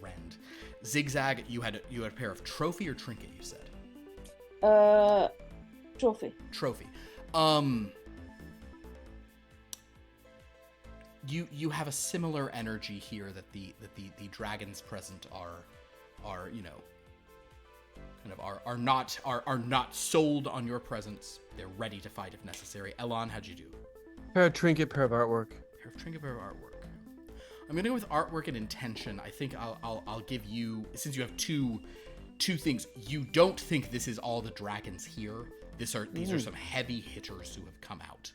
rend. XigXag, you had a pair of trophy or trinket, you said. Trophy. Trophy. You have a similar energy here that the dragons present are you know, kind of are not sold on your presence. They're ready to fight if necessary. Elon, how'd you do? Pair of trinket, pair of artwork. Pair of trinket, pair of artwork. I'm gonna go with artwork and intention. I think I'll give you, since you have two things. You don't think this is all the dragons here. These are some heavy hitters who have come out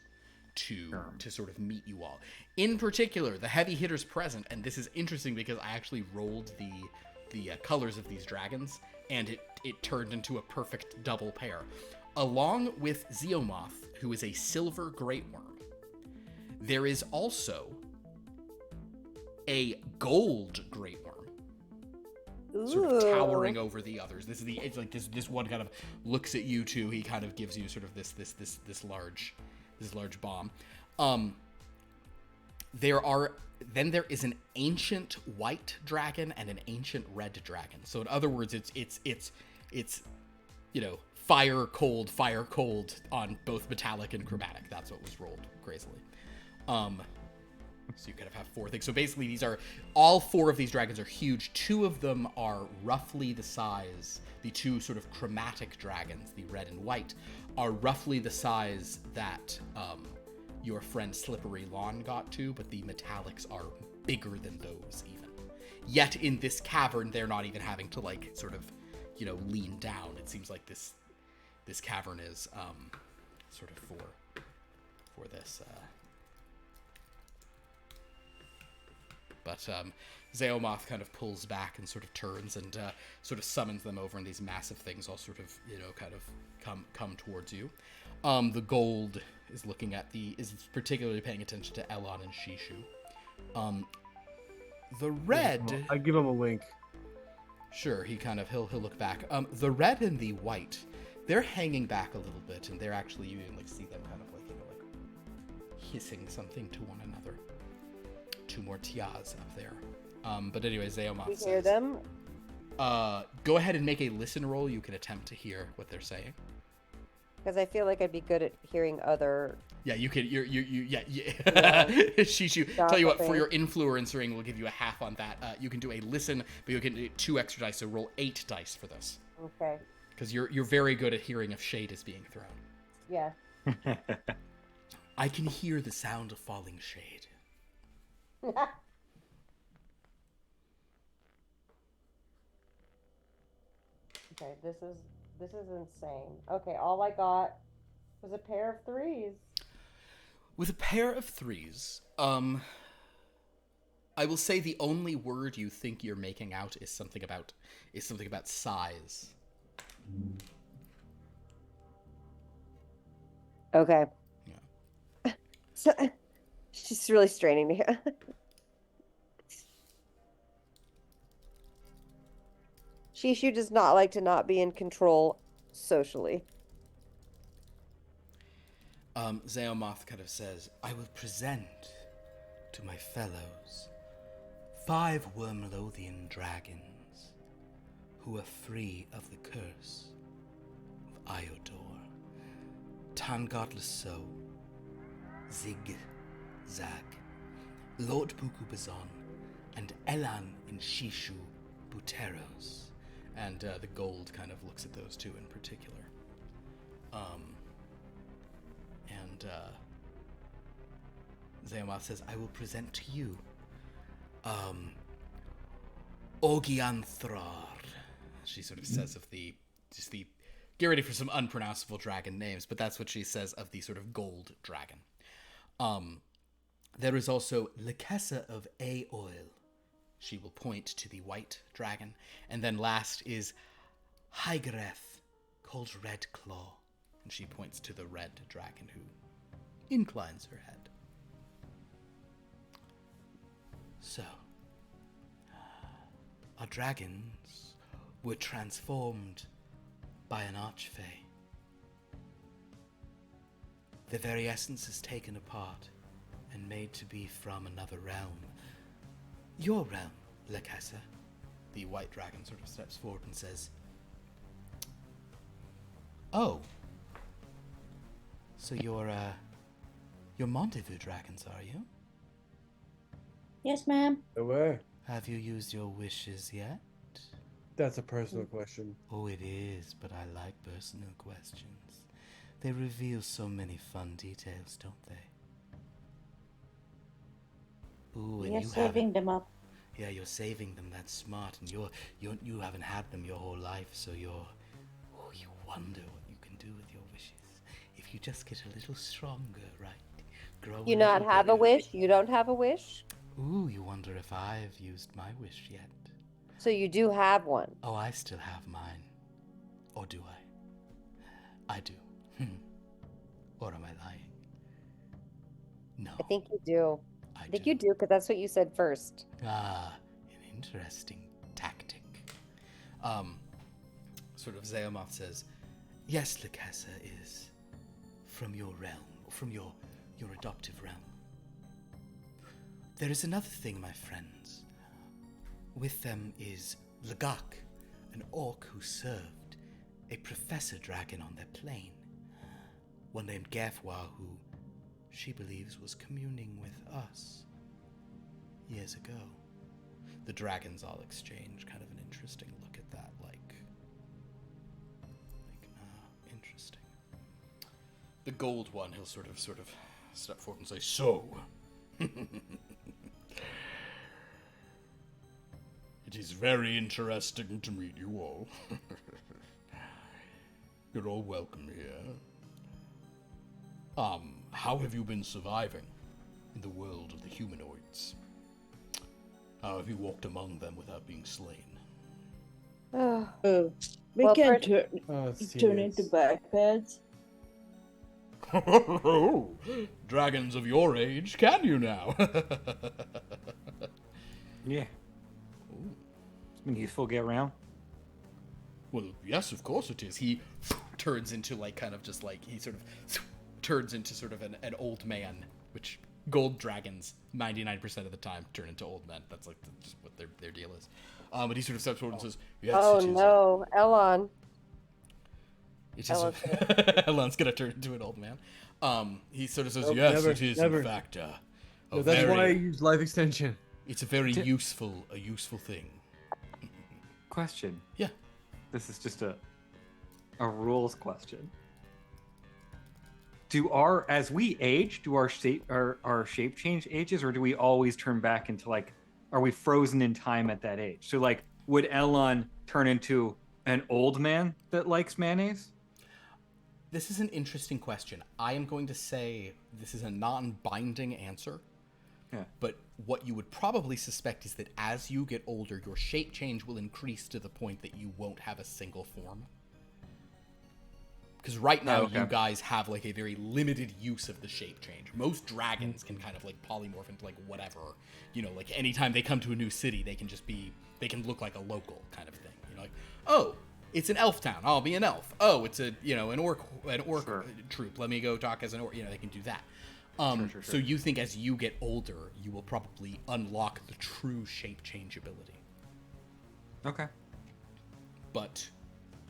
to sort of meet you all. In particular, the heavy hitters present, and this is interesting because I actually rolled the colors of these dragons, and it turned into a perfect double pair. Along with Zeomoth, who is a silver great worm, there is also a gold great worm, sort of towering over the others. It's like this one kind of looks at you two. He kind of gives you sort of this large bomb. There is an ancient white dragon and an ancient red dragon. So in other words, it's you know, fire cold on both metallic and chromatic. That's what was rolled crazily. So you kind of have four things. So basically, all four of these dragons are huge. Two of them are roughly the size. The two sort of chromatic dragons, the red and white, are roughly the size that your friend Slippery Lawn got to, but the metallics are bigger than those even. Yet in this cavern, they're not even having to like sort of, you know, lean down. It seems like this cavern is sort of for this. But Zeomoth kind of pulls back and sort of turns and sort of summons them over, and these massive things all sort of, you know, kind of come towards you. The gold is is particularly paying attention to Elon and Shishu. The red, I give him a wink. Sure, he'll look back. The red and the white, they're hanging back a little bit, and they're actually, you can like see them kind of like, you know, like hissing something to one another. Two more tias up there. But anyway, Zeomoth says, hear them? Go ahead and make a listen roll. You can attempt to hear what they're saying. Because I feel like I'd be good at hearing other. Yeah, you could. Yeah. Shishu. Tell you what, for your influencing, we'll give you a half on that. You can do a listen, but you can do 2 extra dice. So roll 8 dice for this. Okay. Because you're very good at hearing if shade is being thrown. Yeah. I can hear the sound of falling shade. Okay, this is insane. Okay, all I got was a pair of 3s. With a pair of 3s, I will say the only word you think you're making out is something about size. Okay. Yeah. So, she's really straining to hear. Shishu does not like to not be in control socially. Zeomoth kind of says, I will present to my fellows 5 Wyrmlothian dragons who are free of the curse of Iodor, Tangodless So, XigXag, Lord Bukubazon, and Elan in Shishu Buteros. And the gold kind of looks at those two in particular. Zeomoth says, I will present to you Ogianthrar. She sort of says of get ready for some unpronounceable dragon names, but that's what she says of the sort of gold dragon. There is also Lekessa of Aoil. She will point to the white dragon. And then last is Hygareth, called Red Claw. And she points to the red dragon who inclines her head. So, our dragons were transformed by an archfey. Their very essence is taken apart and made to be from another realm. Your realm, Lekessa. The white dragon sort of steps forward and says, Oh. So you're Rendezvous dragons, are you? Yes, ma'am. Away. Have you used your wishes yet? That's a personal question. Oh, it is, but I like personal questions. They reveal so many fun details, don't they? Ooh, and You're you saving them up. Yeah, you're saving them. That's smart, and you haven't had them your whole life, so you wonder what you can do with your wishes if you just get a little stronger, right? Grow. You not have a wish? You don't have a wish? Ooh, you wonder if I've used my wish yet? So you do have one. Oh, I still have mine. Or do I? I do. Or am I lying? No. I think you do. I think you do, because that's what you said first. Ah, an interesting tactic. Sort of Zeomoth says, yes, Lakessa is from your realm, or from your adoptive realm. There is another thing, my friends. With them is Lagak, an orc who served a professor dragon on their plane. One named Gafwa, who she believes was communing with us years ago. The dragons all exchange kind of an interesting look at that, interesting. The gold one, he'll sort of step forward and say, so. It is very interesting to meet you all. You're all welcome here. How have you been surviving in the world of the humanoids? How have you walked among them without being slain? We Well, can first- turn into bipeds. Oh, dragons of your age, can you now? Yeah. It's been useful to get around. Well, yes, of course it is. He turns into he sort of turns into sort of an old man, which gold dragons 99% of the time turn into old men. That's just what their deal is. But he sort of steps forward and says, yes, Oh it is. no, Elon. It is. Elon's gonna turn into an old man. He sort of says, Nope, yes, never, it is never. in fact No, that's why I use life extension. it's a very useful thing. Question. Yeah. This is just a rules question. As we age, do our shape change ages, or do we always turn back into are we frozen in time at that age? So would Elon turn into an old man that likes mayonnaise? This is an interesting question. I am going to say this is a non-binding answer. Yeah. But what you would probably suspect is that as you get older, your shape change will increase to the point that you won't have a single form. Because right now, you guys have a very limited use of the shape change. Most dragons can kind of polymorph into whatever. Anytime they come to a new city, they can look like a local kind of thing. Oh, it's an elf town. I'll be an elf. Oh, it's an orc Sure. troop. Let me go talk as an orc. They can do that. Sure. So you think as you get older, you will probably unlock the true shape change ability. Okay. But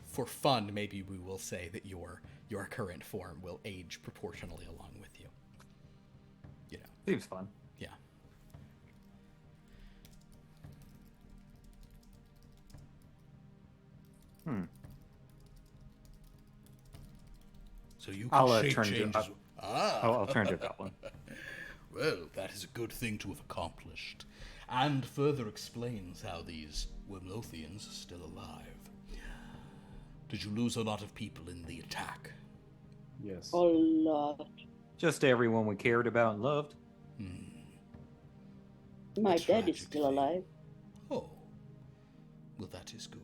for fun, maybe we will say that your current form will age proportionally along with you. Seems fun. Yeah. So you can I'll shape turn change. to I'll turn to that one. Well, that is a good thing to have accomplished, and further explains how these Wyrmlothians are still alive. Did you lose a lot of people in the attack? Yes. A lot. Just everyone we cared about and loved. My That's dad is tragic still thing. alive. Oh, well, that is good.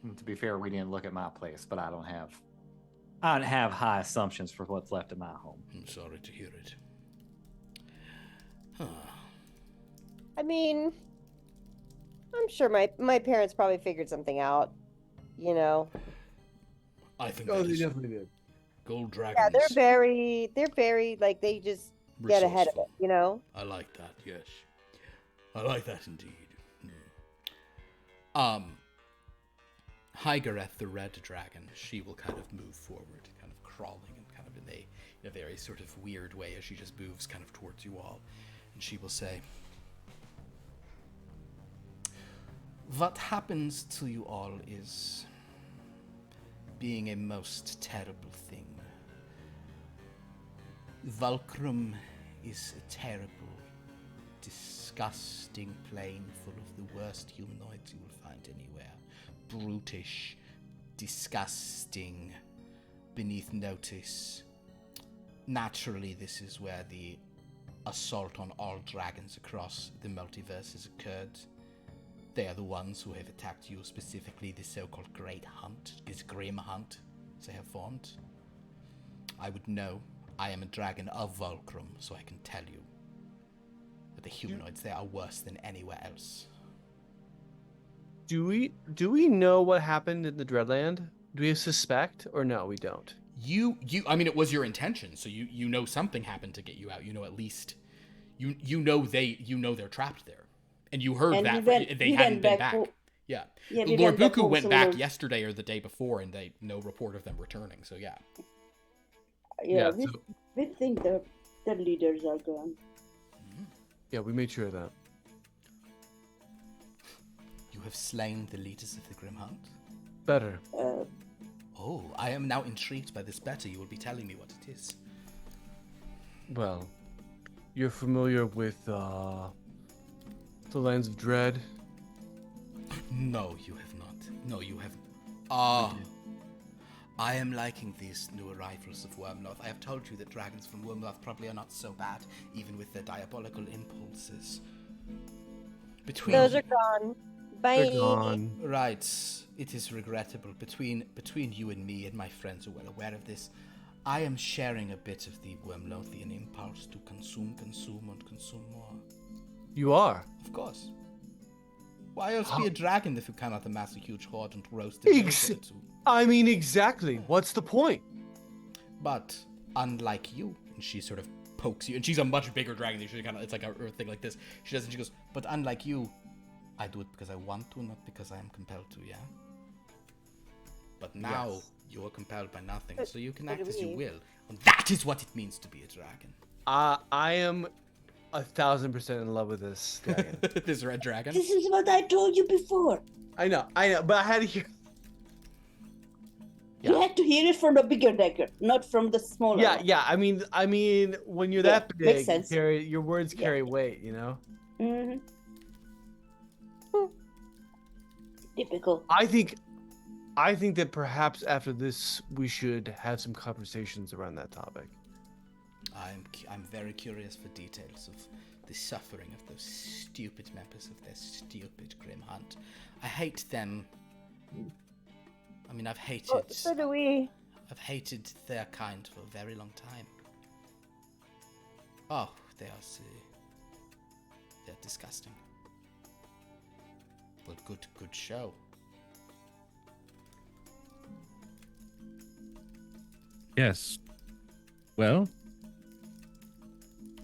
And to be fair, we didn't look at my place, but I don't have high assumptions for what's left in my home. I'm sorry to hear it. Huh. I mean, I'm sure my parents probably figured something out. I think Oh, that they is definitely did. gold dragons. Yeah, they're very they just get ahead of resourceful. it. I like that. Yes, I like that indeed. Hygareth, the red dragon, she will kind of move forward, kind of crawling and kind of in a very sort of weird way as she just moves kind of towards you all. And she will say, what happens to you all is being a most terrible thing. Vulcrum is a terrible, disgusting plane full of the worst humanoids you will find anywhere. Brutish, disgusting, beneath notice. Naturally, this is where the assault on all dragons across the multiverse has occurred. They are the ones who have attacked you specifically, the so-called Great Hunt, this Grim Hunt, as they have formed. I would know. I am a dragon of Vulcrum, so I can tell you that the humanoids there are worse than anywhere else. Do we know what happened in the Dreadland? Do we suspect, or no, we don't? I mean, it was your intention, so you know something happened to get you out. You know at least, you know they're trapped there, and you heard And that they we hadn't went been back. back. Yeah, We Lord back Buku home, went so back we're- yesterday or the day before, and no report of them returning. So yeah. Yeah, Yeah, we think the leaders are gone. Yeah, we made sure of that. You have slain the leaders of the Grim Hunt? Better. Oh, I am now intrigued by this better. You will be telling me what it is. Well, you're familiar with the Lands of Dread? No, you have not. No, you have. I am liking these new arrivals of Wyrmloth. I have told you that dragons from Wyrmloth probably are not so bad, even with their diabolical impulses. Those are gone. Bye. They're gone. Right. It is regrettable. Between you and me, and my friends are well aware of this, I am sharing a bit of the Wyrmlothian impulse to consume, and consume more. You are? Of course. Why else be a dragon if you cannot amass a huge hoard and roast it? I mean, exactly. What's the point? But unlike you, and she sort of pokes you, and she's a much bigger dragon. She kind of, it's like a thing like this. She does, and she goes, but unlike you, I do it because I want to, not because I am compelled to, yeah? But now, you are compelled by nothing, so you can act as you will. And that is what it means to be a dragon. I am 1,000% in love with this dragon. This red dragon? This is what I told you before. I know, but I had to hear... You had to hear it from the bigger dragon, not from the smaller one. Yeah. I mean, when you're that makes big, sense. your words carry weight, you know? Mm-hmm. Typical. I think that perhaps after this, we should have some conversations around that topic. I'm very curious for details of the suffering of those stupid members of their stupid Grim Hunt. I hate them. I mean, I've hated... So do we. I've hated their kind for a very long time. Oh, they're disgusting. But good show. Yes. Well,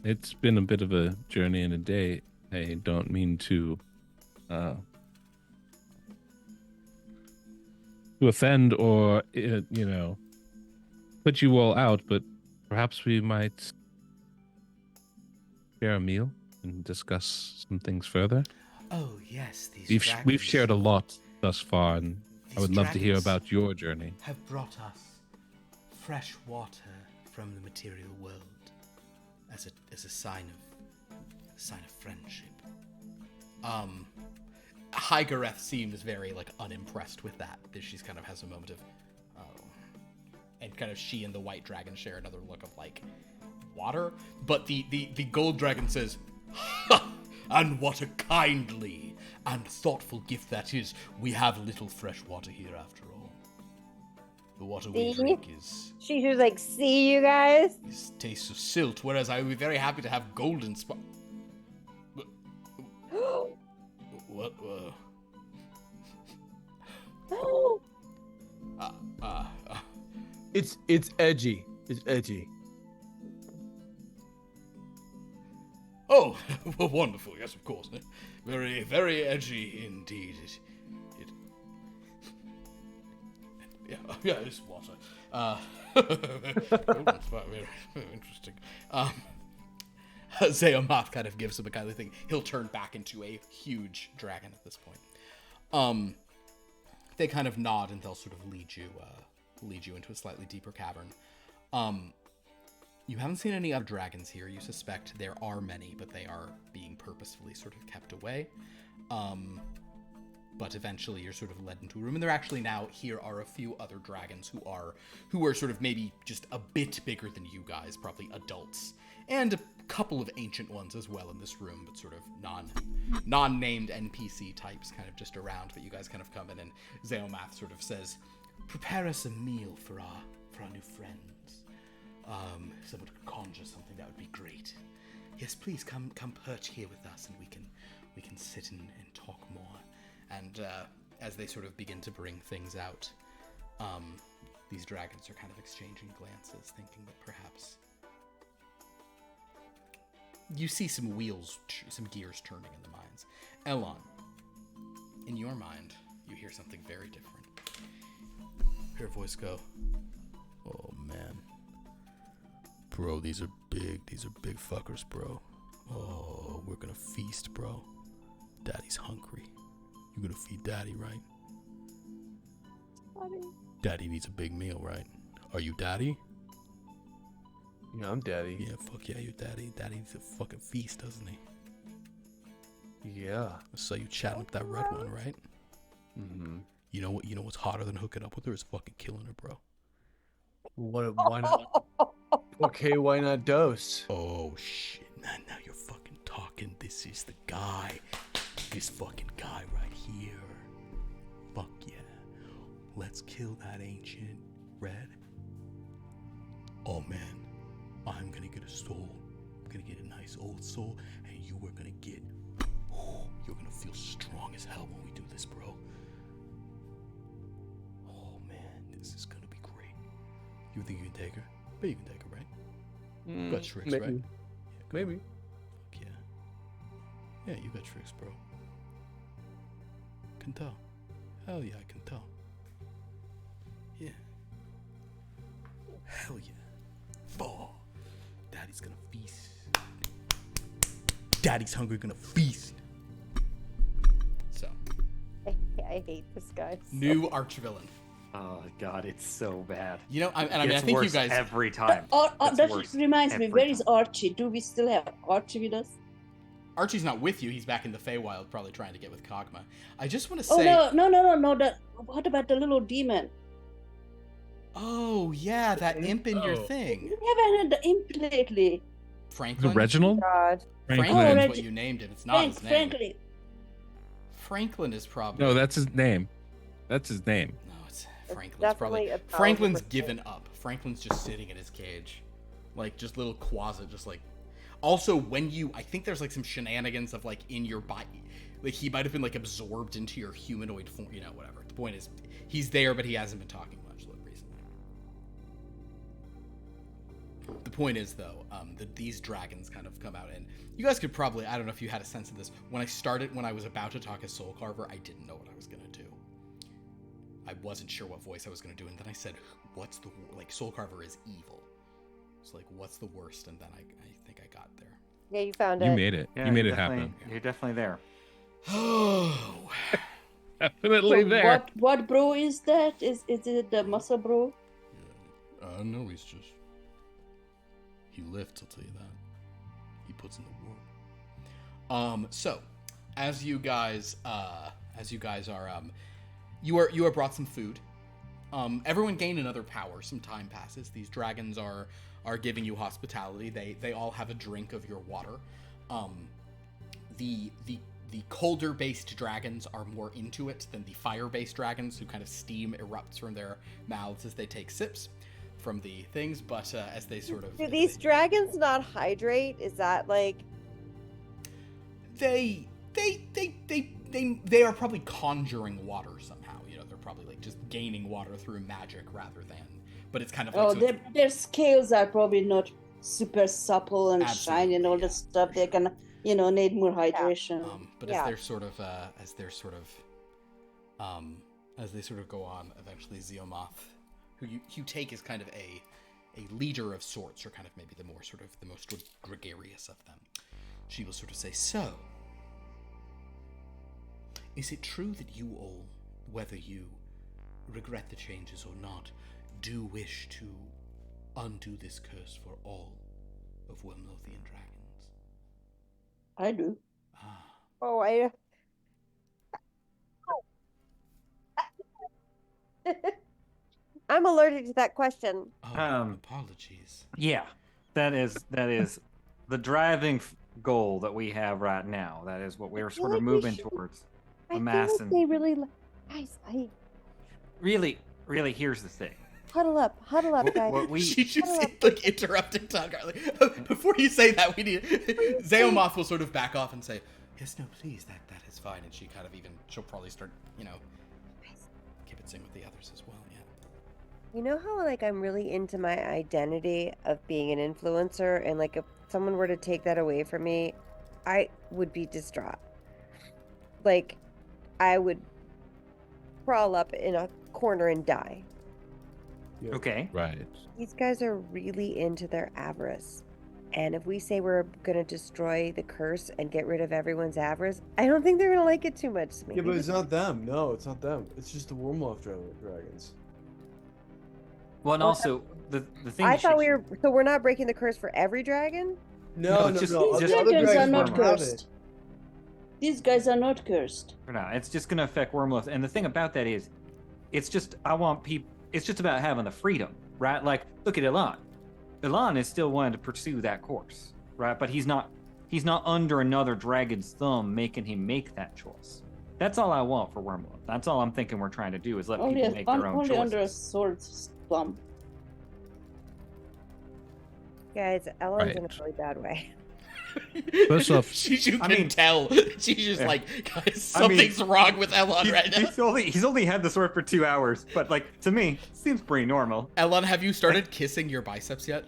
it's been a bit of a journey and a day. I don't mean to offend or put you all out, but perhaps we might share a meal and discuss some things further. Oh yes, these We've dragons shared a lot thus far, and I These would love to hear dragons about your journey. have brought us fresh water from the material world as a sign of friendship. Hygareth seems very unimpressed with that. She's kind of has a moment of and kind of she and the white dragon share another look of water. But the gold dragon says, "Ha! And what a kindly and thoughtful gift that is. We have little fresh water here after all. The water we See? drink is She was like, see you guys? tastes of silt, whereas I would be very happy to have golden What? It's edgy. It's edgy. Oh, well, wonderful. Yes, of course. Very, very edgy indeed. Yeah, it's water. Very interesting. Zeomoth kind of gives him a kind of thing. He'll turn back into a huge dragon at this point. They kind of nod and they'll sort of lead you into a slightly deeper cavern. You haven't seen any other dragons here. You suspect there are many, but they are being purposefully sort of kept away. But eventually you're sort of led into a room, and there actually now here are a few other dragons who are sort of maybe just a bit bigger than you guys, probably adults, and a couple of ancient ones as well in this room, but sort of non-named NPC types kind of just around. But you guys kind of come in, and Zeomoth sort of says, "Prepare us a meal for our new friends. Someone could conjure something, that would be great. Yes, please come perch here with us, and we can sit and talk more." And as they sort of begin to bring things out, these dragons are kind of exchanging glances, thinking that perhaps you see some some gears turning in the minds. Elon, in your mind, you hear something very different. Hear a voice go, "Oh man, bro, these are big fuckers, bro. Oh, we're gonna feast, bro. Daddy's hungry. You're gonna feed Daddy, right? Daddy needs a big meal, right? Are you Daddy?" Yeah, I'm daddy. Yeah, fuck yeah, you're Daddy. Daddy needs a fucking feast, doesn't he? Yeah. So you chatting with that red one, right? Mm-hmm. You know what's hotter than hooking up with her is fucking killing her, bro. Why not? Okay, why not dose? Oh shit, now you're fucking talking. This is the guy. This fucking guy right here. Fuck yeah. Let's kill that ancient red. Oh man, I'm gonna get a soul. I'm gonna get a nice old soul, and you are gonna get... You're gonna feel strong as hell when we do this, bro. Oh man, this is gonna be great. You think you can take her? But you can take her, right? You got tricks, maybe. right? Yeah, Maybe. Fuck yeah. Yeah, you got tricks, bro. Can tell. Hell yeah, I can tell. Yeah. Hell yeah. Oh, Daddy's gonna feast. Daddy's hungry, gonna feast. So, I hate this guy. new archvillain. Oh god, it's so bad. You know, I It's think you worse guys. every time. It's That worse reminds me, every where is time. Archie? Do we still have Archie with us? Archie's not with you. He's back in the Feywild, probably trying to get with Kog'Maw. I just want to Oh say. no! What about the little demon? Oh yeah, that imp in your Oh. thing. We haven't had the imp lately. Franklin. Reginald? God. Franklin Oh, is Reg- what you named him. It's not his name. Frankly, Franklin is probably. No, that's his name. That's his name. No, it's It's Franklin's probably. definitely 1,000%. Franklin's given up. Franklin's just sitting in his cage, like just little closet, just like. Also, I think there's like some shenanigans of like in your body, like he might have been like absorbed into your humanoid form. You know, whatever. The point is, he's there, but he hasn't been talking much recently. The point is, though, that these dragons kind of come out, and you guys could probably, I don't know if you had a sense of this, when I was about to talk as Soul Carver, I didn't know what I was going to do. I wasn't sure what voice I was going to do, and then I said, Soul Carver is evil. It's like, what's the worst? And then I think I got there. Yeah, you found You it. made it. Yeah, you made you're it happen. You're definitely there. Oh, Definitely so there. what bro is that? Is it the muscle bro? no, he lifts, I'll tell you that. He puts in the work. So, as you guys are, you are brought some food. Everyone gained another power. Some time passes. These dragons are giving you hospitality. They all have a drink of your water. The colder based dragons are more into it than the fire based dragons, who kind of steam erupts from their mouths as they take sips from the things. But as they sort of Do these dragons not hydrate? Is that like? they are probably conjuring water somehow. You know, they're probably like just gaining water through magic rather than. But it's kind of like Oh, so it's- their scales are probably not super supple and Absolutely, shiny and all yeah. that stuff. They can, need more hydration. But Yeah. as they're sort of as they sort of go on, eventually Zeomoth, who you take as kind of a leader of sorts, or kind of maybe the more sort of the most gregarious of them, she will sort of say, "So, is it true that you all, whether you regret the changes or not, do wish to undo this curse for all of Wyrmlothian dragons?" I do. Oh, I'm allergic to that question. Oh, apologies. Yeah, that is the driving goal that we have right now. That is what we're feel sort of like we moving should- towards. I feel Amassing. like they really guys, Really, here's the thing. huddle up, guys. What we She just like interrupting Tongar. Like, before you say that, we need Zeomoth will sort of back off and say, "Yes, no, please, that is fine." And she'll probably start, kibitzing with the others as well. Yeah. You know how like I'm really into my identity of being an influencer, and like if someone were to take that away from me, I would be distraught. Like I would crawl up in a corner and die. okay. Right. These guys are really into their avarice. And if we say we're going to destroy the curse and get rid of everyone's avarice, I don't think they're going to like it too much. Yeah, but it's not them. No, it's not them. It's just the Wyrmloth dragons. Well, and also the thing. I thought we're not breaking the curse for every dragon? No, No. just- Other just- Dragons are dragons not won't have cursed. it. These guys are not cursed. For now, it's just going to affect Wyrmloth. And the thing about that is, it's just it's just about having the freedom, right? Like, look at Elan. Elan is still wanting to pursue that course, right? But he's not under another dragon's thumb making him make that choice. That's all I want for Wyrmloth. That's all I'm thinking we're trying to do is let people make their own Only choices. under a sword's thumb. Guys, Ellen's Right. in a really bad way. First off, You I can mean- tell. She's just Yeah. like, guys, I mean, something's wrong with Elon right now. He's only had the sword for 2 hours, but like to me, seems pretty normal. Elon, have you started kissing your biceps yet?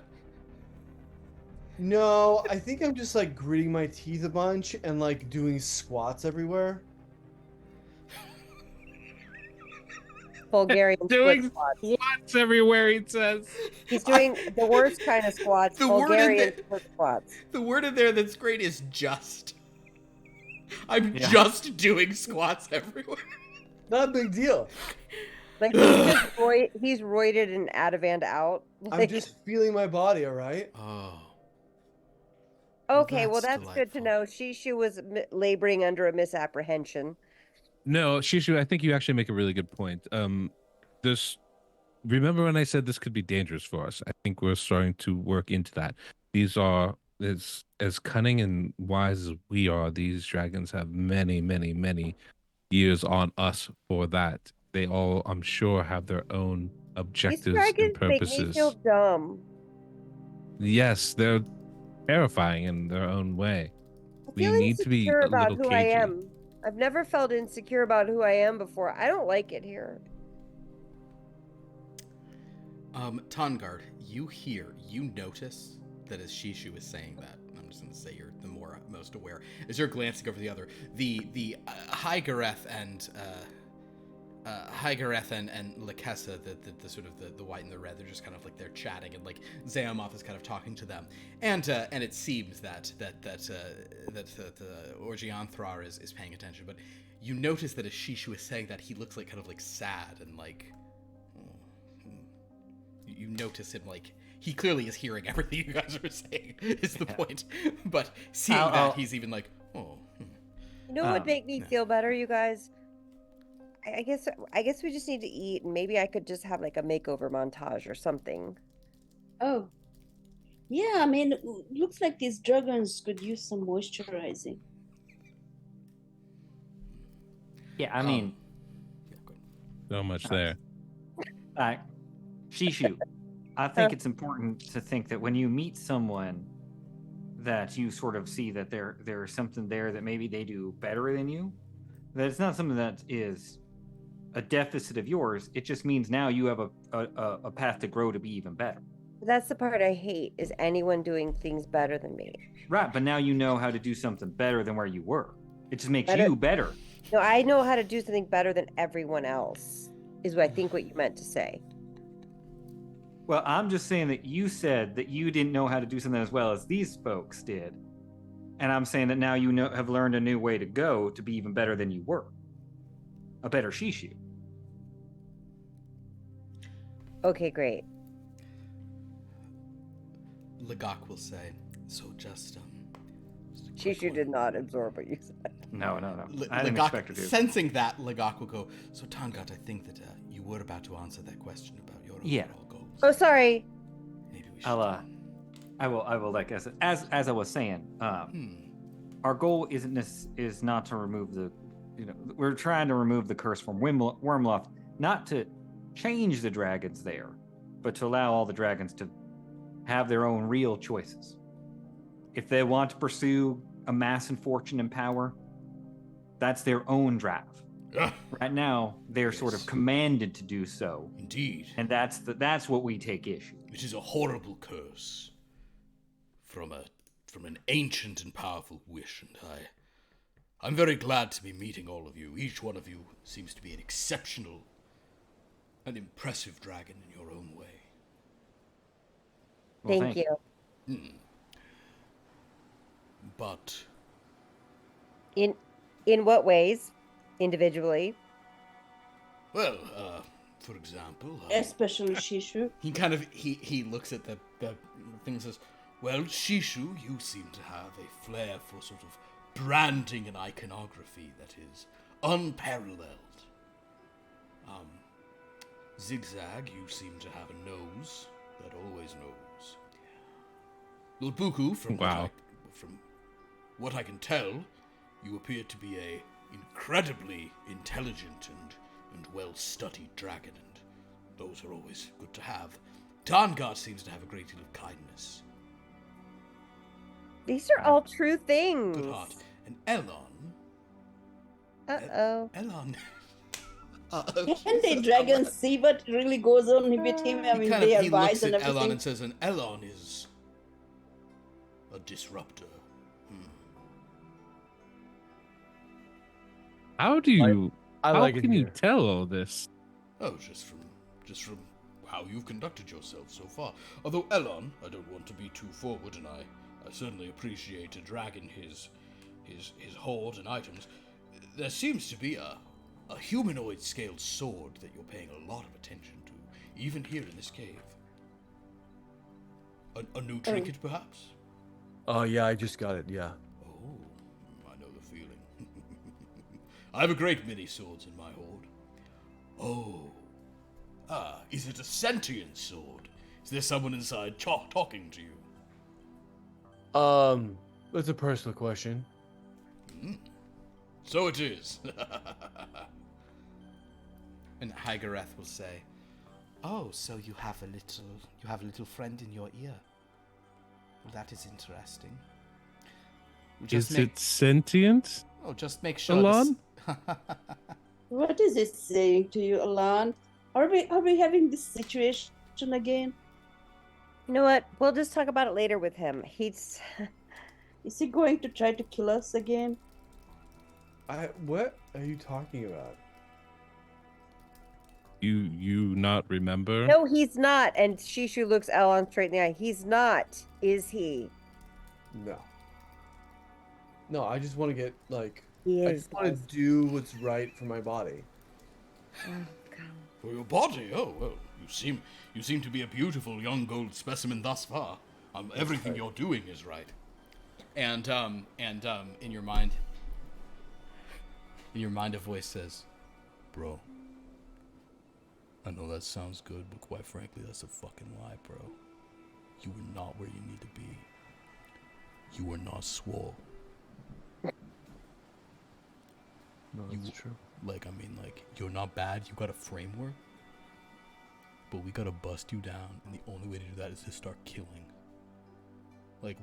No, I think I'm just like gritting my teeth a bunch and like doing squats everywhere. Bulgarian Doing split squats. squats everywhere, he says. He's doing the worst kind of squats. The word in Bulgarian the- split squats. The word in there that's great is just. I'm Yeah. just doing squats everywhere. Not a big deal. Like he's roided and Ativan out. I'm Like, just feeling my body, all right? Oh. okay, well That's that's good to know. Shishu was laboring under a misapprehension. No, Shishu, I think you actually make a really good point. Remember when I said this could be dangerous for us? I think we're starting to work into that. These are as cunning and wise as we are. These dragons have many, many, many years on us for that. They all, I'm sure, have their own These objectives and dragons make me purposes. feel dumb. Yes, they're terrifying in their own way. I We feel need to be insecure a about little who I cagey. am. I've never felt insecure about who I am before. I don't like it here. Tongard, you notice that as Shishu is saying that, I'm just going to say you're the most aware, as you're glancing over the other, the High Gareth and Lakessa, the sort of the white and the red, they're just kind of like they're chatting, and like Zeomoth is kind of talking to them, and it seems that Orgianthrar is paying attention, but you notice that as Shishu is saying that, he looks like kind of like sad and like. You notice him like he clearly is hearing everything you guys are saying is the point, but seeing that he's even like, oh. You know what would make me feel better, you guys? I guess we just need to eat, and maybe I could just have like a makeover montage or something. Oh. Yeah, I mean, looks like these dragons could use some moisturizing. Yeah, I mean, So much there. Shishu, I think it's important to think that when you meet someone that you sort of see that there's something there that maybe they do better than you, that it's not something that is a deficit of yours. It just means now you have a path to grow to be even better. That's the part I hate, is anyone doing things better than me. Right, but now you know how to do something better than where you were. It just makes Better- you better. No, I know how to do something better than everyone else, is what I think what you meant to say. Well, I'm just saying that you said that you didn't know how to do something as well as these folks did. And I'm saying that now you have learned a new way to go to be even better than you were. A better Shishu. Okay, great. Lagak will say, so just a quick Shishu one." did not absorb what you said. No. L- I didn't Lagak- expect her to. Sensing that, Lagak will go, so Tangat, I think that you were about to answer that question about your Yeah. overall goals. Oh, sorry. Maybe we should. I will like as I was saying, our goal is not to remove the, we're trying to remove the curse from Wyrmloth, not to change the dragons there, but to allow all the dragons to have their own real choices. If they want to pursue amassing fortune and power, that's their own drive. Right now, they're sort of Yes. commanded to do so, Indeed. and that's what we take issue. It is a horrible curse from an ancient and powerful wish, and I'm very glad to be meeting all of you. Each one of you seems to be an exceptional and impressive dragon in your own way. Well, Thank you. But In what ways? Individually? well, for example, Especially Shishu. he looks at the thing and says, "Well, Shishu, you seem to have a flair for sort of branding and iconography that is unparalleled. XigXag, you seem to have a nose that always knows. Lilbuku, from what I can tell, you appear to be a incredibly intelligent and well-studied dragon, and those are always good to have. Tarngard seems to have a great deal of kindness, These are all true things. good heart, and Elon. Uh-oh. Elon. Can the dragons see what really goes on with him? I mean, they He have eyes looks and at Elon everything. and says, and Elon is a disruptor. How do you? I how like it can you here. tell all this? Oh, just from how you've conducted yourself so far. Although Elon, I don't want to be too forward, and I certainly appreciate a dragon his hoard and items. There seems to be a humanoid scaled sword that you're paying a lot of attention to, even here in this cave. A new trinket, perhaps? Oh yeah, I just got it. Yeah. Oh, I know the feeling. I have a great many swords in my hoard. Oh. Is it a sentient sword? Is there someone inside talking to you? That's a personal question. So it is. And Hygareth will say, "Oh, so you have a little friend in your ear. Well, that is interesting. Is it sentient? Oh, just make sure. Elon? What is it saying to you, Alan? Are we having this situation again? You know what? We'll just talk about it later with him. He's... Is he going to try to kill us again? What are you talking about? You not remember? No, he's not. And Shishu looks Elon straight in the eye. He's not. Is he? No. No, I just want to get He I is. just want to do what's right for my body. Oh, God. For your body? Oh, well, you seem to be a beautiful young gold specimen thus far. Everything you're doing is right. And in your mind, a voice says, "Bro, I know that sounds good, but quite frankly, that's a fucking lie, bro. You were not where you need to be. You were not swole. No, that's true. You're not bad. You got a framework, but we gotta bust you down, and the only way to do that is to start killing.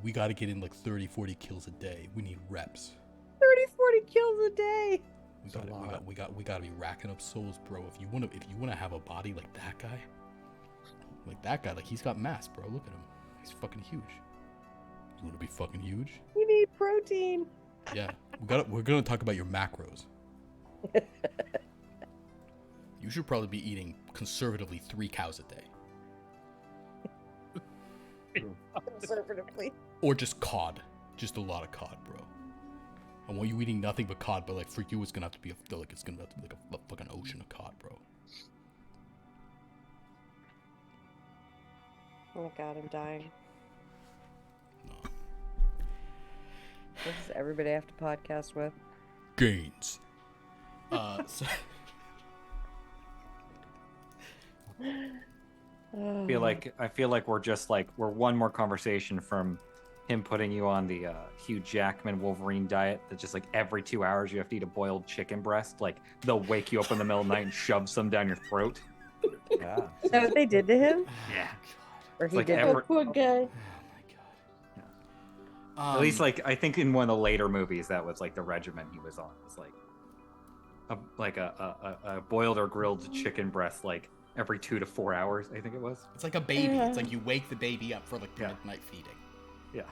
We gotta get in 30, 40 kills a day. We need reps. 30, 40 kills a day. We gotta be racking up souls, bro. If you wanna have a body like that guy, he's got mass, bro. Look at him. He's fucking huge. You wanna be fucking huge? You need protein. Yeah. We're gonna talk about your macros. You should probably be eating conservatively 3 cows a day. Conservatively. Or just cod. Just a lot of cod, bro. I want you eating nothing but cod, but like for you it's gonna have to be it's gonna have to be like a fucking ocean of cod, bro. Oh my god, I'm dying. No. This is everybody I have to podcast with. Gains. So I feel like we're just like we're one more conversation from him putting you on the Hugh Jackman Wolverine diet. That just like every 2 hours you have to eat a boiled chicken breast. Like they'll wake you up in the middle of the night and shove some down your throat. Yeah. Is that what they did to him? Yeah. Or he like did every- Oh, poor guy. At least like I think in one of the later movies that was like the regimen he was on. It was like a boiled or grilled chicken breast like every 2 to 4 hours. I think it was. it's like a baby. It's like you wake the baby up for like the midnight feeding. Yeah.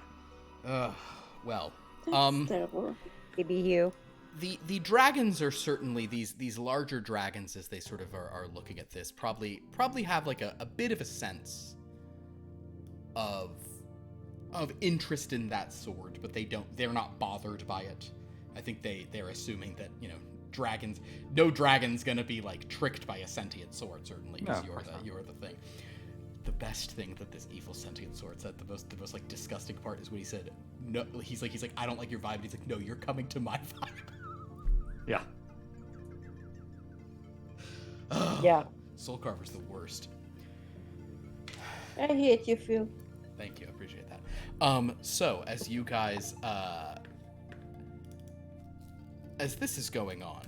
Well, That's terrible. Baby Hugh. the dragons are certainly these larger dragons as they sort of are looking at this probably have like a bit of a sense of interest in that sword, but they're not bothered by it. I think they're assuming that, you know, no dragon's gonna be like tricked by a sentient sword, certainly, because you're the thing. The best thing that this evil sentient sword said, the most like disgusting part is when he said, no, he's like, I don't like your vibe, and he's like, no, you're coming to my vibe. Yeah. Yeah. Soul Carver's the worst. I hate you, Phil. Thank you, I appreciate that. So as you guys, as this is going on,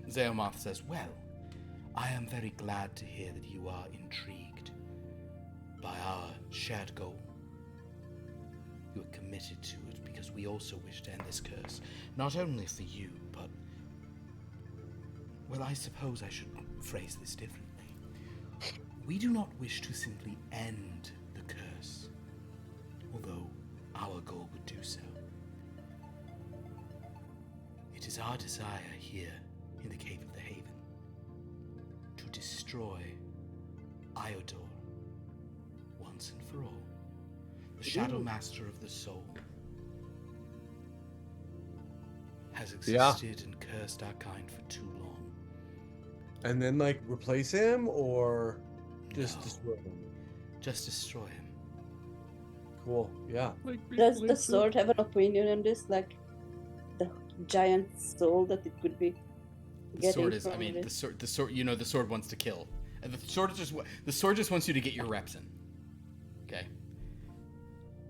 Zeomoth says, well, I am very glad to hear that you are intrigued by our shared goal. You are committed to it because we also wish to end this curse, not only for you, but, well, I suppose I should phrase this differently. We do not wish to simply end the curse, although our goal would do so. It is our desire here in the Cave of the Haven to destroy Iodor once and for all. The Shadow Master of the Soul has existed and cursed our kind for too long. And then like replace him or just No. destroy him? Just destroy him. Cool. Yeah. Does the sword have an opinion on this? Like the giant soul that it could be The sword getting is, I from mean, it? the sword, you know, the sword wants to kill. And the sword just wants you to get your reps in. Okay?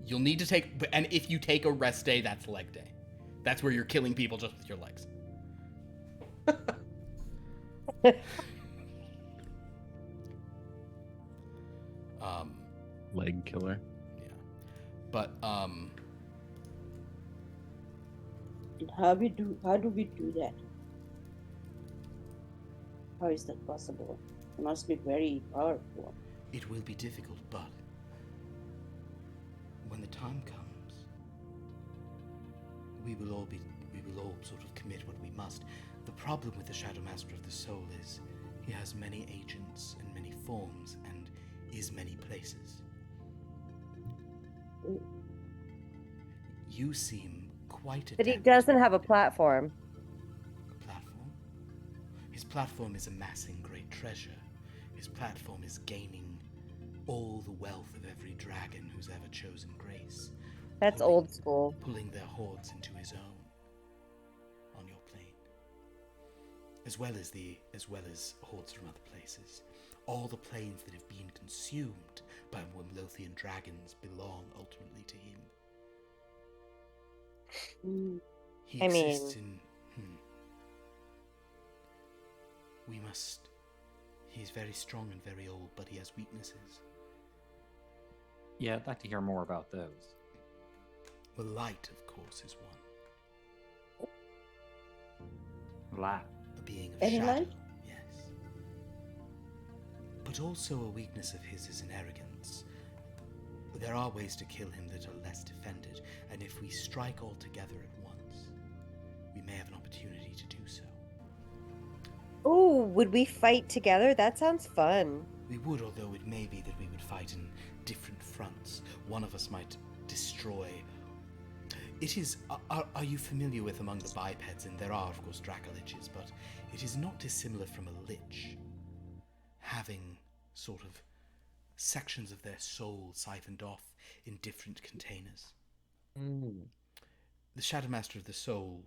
You'll need to take, and if you take a rest day, that's leg day. That's where you're killing people just with your legs. Leg killer. Yeah. But, How do we do that? How is that possible? It must be very powerful. it will be difficult, but when the time comes, we will all sort of commit what we must. The problem with the Shadow Master of the Soul is he has many agents and many forms and is many places. You seem quite But he adept doesn't have a platform. a platform. His platform is amassing great treasure. His platform is gaining all the wealth of every dragon who's ever chosen grace. That's pulling- old school. Pulling their hordes into his own on your plane. As well as hordes from other places. All the planes that have been consumed by Wyrmlothian dragons belong ultimately to him. Mm. He I mean- exists in. We must. He's very strong and very old, but he has weaknesses. Yeah, I'd like to hear more about those. Well, light, of course, is one. Light. A being of Any shadow. light? Yes. But also a weakness of his is an arrogance. There are ways to kill him that are less defended, and if we strike all together at once, may have an opportunity to do so. Oh, would we fight together? That sounds fun. We would, although it may be that we would fight in different fronts. One of us might destroy... It is... Are you familiar with among the bipeds? And there are, of course, dracoliches, but it is not dissimilar from a lich. Having sort of sections of their soul siphoned off in different containers. The Shadow Master of the Soul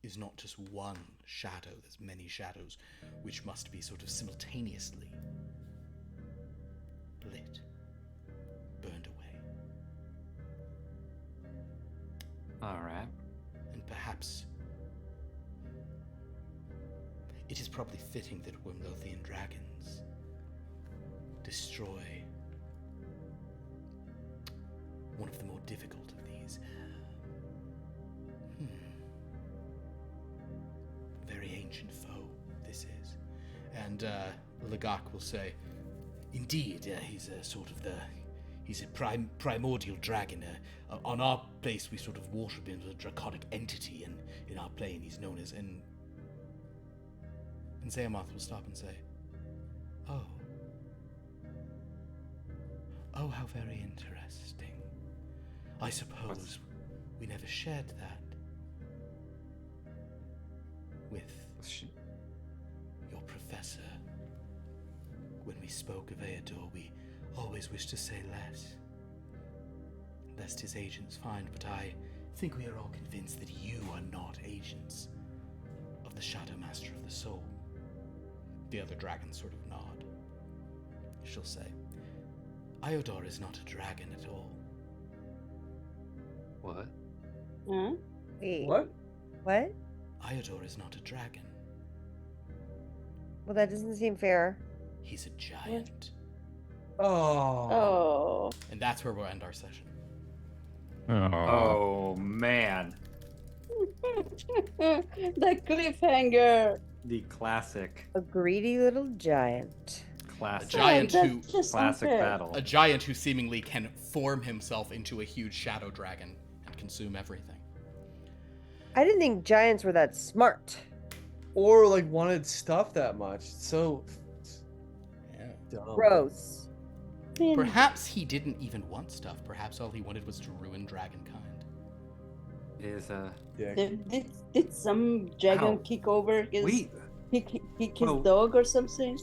is not just one shadow. There's many shadows which must be sort of simultaneously lit, burned away. All right. And perhaps it is probably fitting that Wyrmlothian dragons destroy one of the more difficult of these. Very ancient foe, this is. And Lagak will say, indeed, he's a sort of he's a primordial dragon. On our place, we sort of worship him as a draconic entity, and in our plane, he's known as... And Zeomoth will stop and say, oh. Oh, how very interesting. I suppose we never shared that with your professor. When we spoke of Eador, we always wished to say less, lest his agents find, but I think we are all convinced that you are not agents of the Shadow Master of the Soul. The other dragons sort of nod. She'll say, Eador is not a dragon at all. What? Huh? Wait. What? What? Eador is not a dragon. Well, that doesn't seem fair. He's a giant. Oh. Oh. And that's where we'll end our session. Oh man. The cliffhanger. The classic A greedy little giant. classic giant That's who- just classic unfair. battle. A giant who seemingly can form himself into a huge shadow dragon and consume everything. I didn't think giants were that smart. Or like wanted stuff that much. So Yeah. dumb. Gross. Man, Perhaps he didn't even want stuff. Perhaps all he wanted was to ruin dragonkind. Is Dick. Did some dragon Ow. kick over his we his Well- dog or something?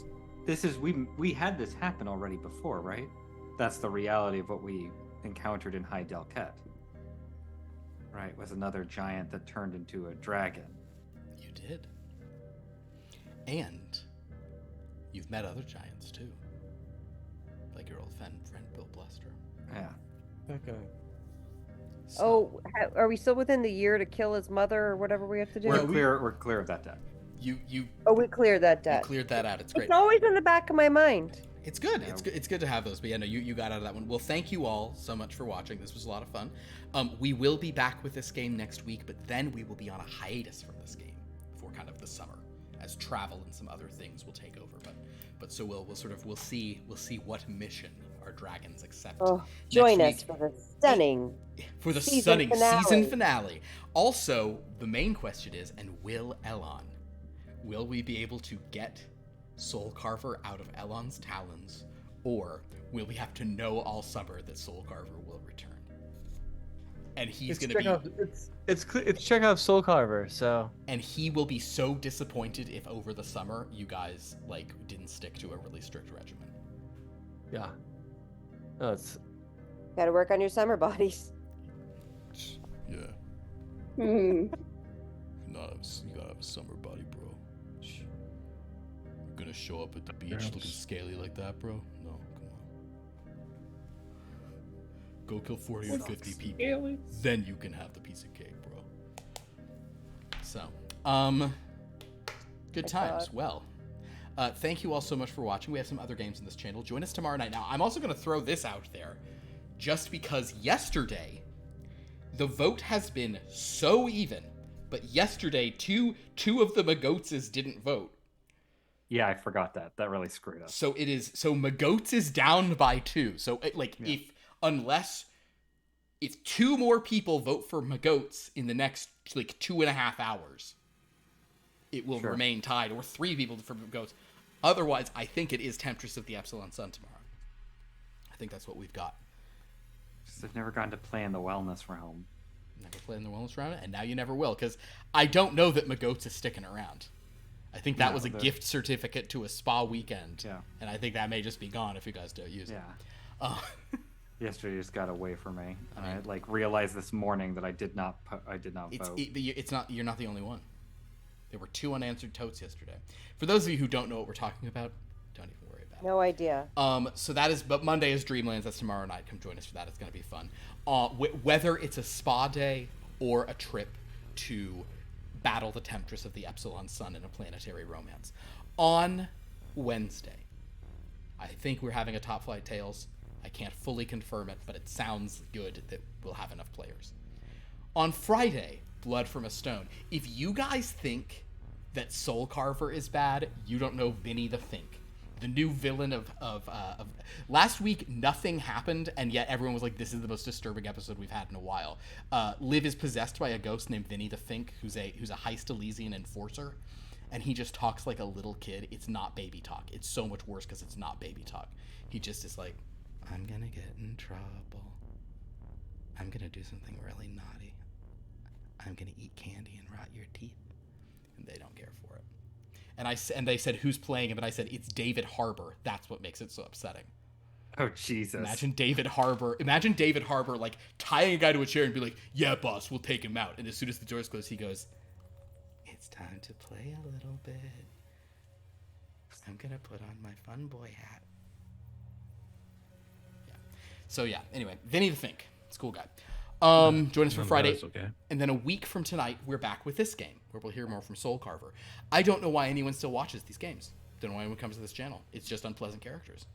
this is we had this happen already before, right? That's the reality of what we encountered in High Delket. Right, was another giant that turned into a dragon. You did. And you've met other giants too. Like your old friend Bill Bluster. Yeah. Okay. So, Oh, are we still within the year to kill his mother or whatever we have to do? We're clear of that debt. you Oh, we cleared that debt. cleared that out. It's great. It's always in the back of my mind. It's good. Yeah. It's good to have those. But yeah, no, you got out of that one. Well, thank you all so much for watching. This was a lot of fun. We will be back with this game next week, but then we will be on a hiatus from this game for kind of the summer, as travel and some other things will take over. But so we'll see what mission our dragons accept. Oh, join next us week. for the stunning. For the Season stunning finale. season finale. Also, the main question is, and will we be able to get Soul Carver out of Elon's talons, or will we have to know all summer that Soul Carver will return? And he's It's going to be, It's Chekhov's Soul Carver, so and he will be so disappointed if over the summer you guys like didn't stick to a really strict regimen. yeah. No, it's Gotta work on your summer bodies. Yeah, Hmm. you gotta have a summer body, bro. You're gonna show up at the beach looking scaly like that, bro? No, come on. Go kill 40 or 50 people. Then you can have the piece of cake, bro. So, good My times. God. Well, thank you all so much for watching. We have some other games in this channel. Join us tomorrow night. Now, I'm also going to throw this out there, just because yesterday, the vote has been so even, but yesterday, two of the Magotses didn't vote. Yeah, I forgot that. That really screwed us. So Magotes is down by 2. So Yeah. if 2 more people vote for Magotes in the next 2.5 hours, it will Sure. remain tied, or 3 people for ghosts. Otherwise, I think it is Temptress of the Epsilon Sun tomorrow. I think that's what we've got. Just I've never gotten to play in the wellness realm. Never played in the wellness round, and now you never will, because I don't know that Magotes is sticking around. I think that was a gift certificate to a spa weekend, and I think that may just be gone if you guys don't use it. Yesterday just got away from me. I like realized this morning that I did not vote. It's not. You're not the only one. There were 2 unanswered totes yesterday. For those of you who don't know what we're talking about, don't even worry about it. No idea. So that is, but Monday is Dreamlands. That's tomorrow night. Come join us for that. It's going to be fun. Whether it's a spa day or a trip to battle the Temptress of the Epsilon Sun in a planetary romance. On Wednesday, I think we're having a Top Flight Tales. I can't fully confirm it, but it sounds good that we'll have enough players. On Friday, Blood from a Stone. If you guys think that Soul Carver is bad, you don't know Vinny the Fink. The new villain of last week, nothing happened, and yet everyone was like, this is the most disturbing episode we've had in a while. Liv is possessed by a ghost named Vinny the Fink, who's a Heist Elysian enforcer, and he just talks like a little kid. It's not baby talk. It's so much worse because it's not baby talk. He just is like, I'm gonna get in trouble. I'm gonna do something really naughty. I'm gonna eat candy and rot your teeth. And they don't care for it. And they said, who's playing him? And I said, it's David Harbour. That's what makes it so upsetting. Oh, Jesus. Imagine David Harbour, like, tying a guy to a chair and be like, yeah, boss, we'll take him out. And as soon as the doors close, he goes, it's time to play a little bit. I'm gonna put on my fun boy hat. Yeah. So, yeah, anyway, Vinny the Fink. It's a cool guy. Join us for Friday. Okay. And then a week from tonight, we're back with this game, where we'll hear more from Soul Carver. I don't know why anyone still watches these games. Don't know why anyone comes to this channel. It's just unpleasant characters.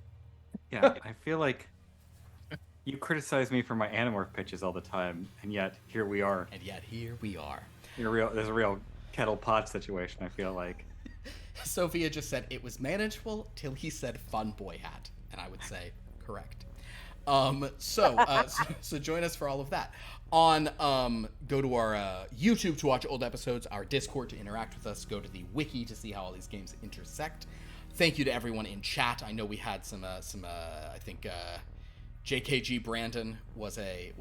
Yeah, I feel like you criticize me for my Animorph pitches all the time, and yet here we are. There's a real kettle pot situation, I feel like. Sophia just said it was manageable till he said fun boy hat. And I would say, correct. So join us for all of that. Go to our YouTube to watch old episodes, our Discord to interact with us, go to the wiki to see how all these games intersect. Thank you to everyone in chat. I know we had some I think JKG Brandon was a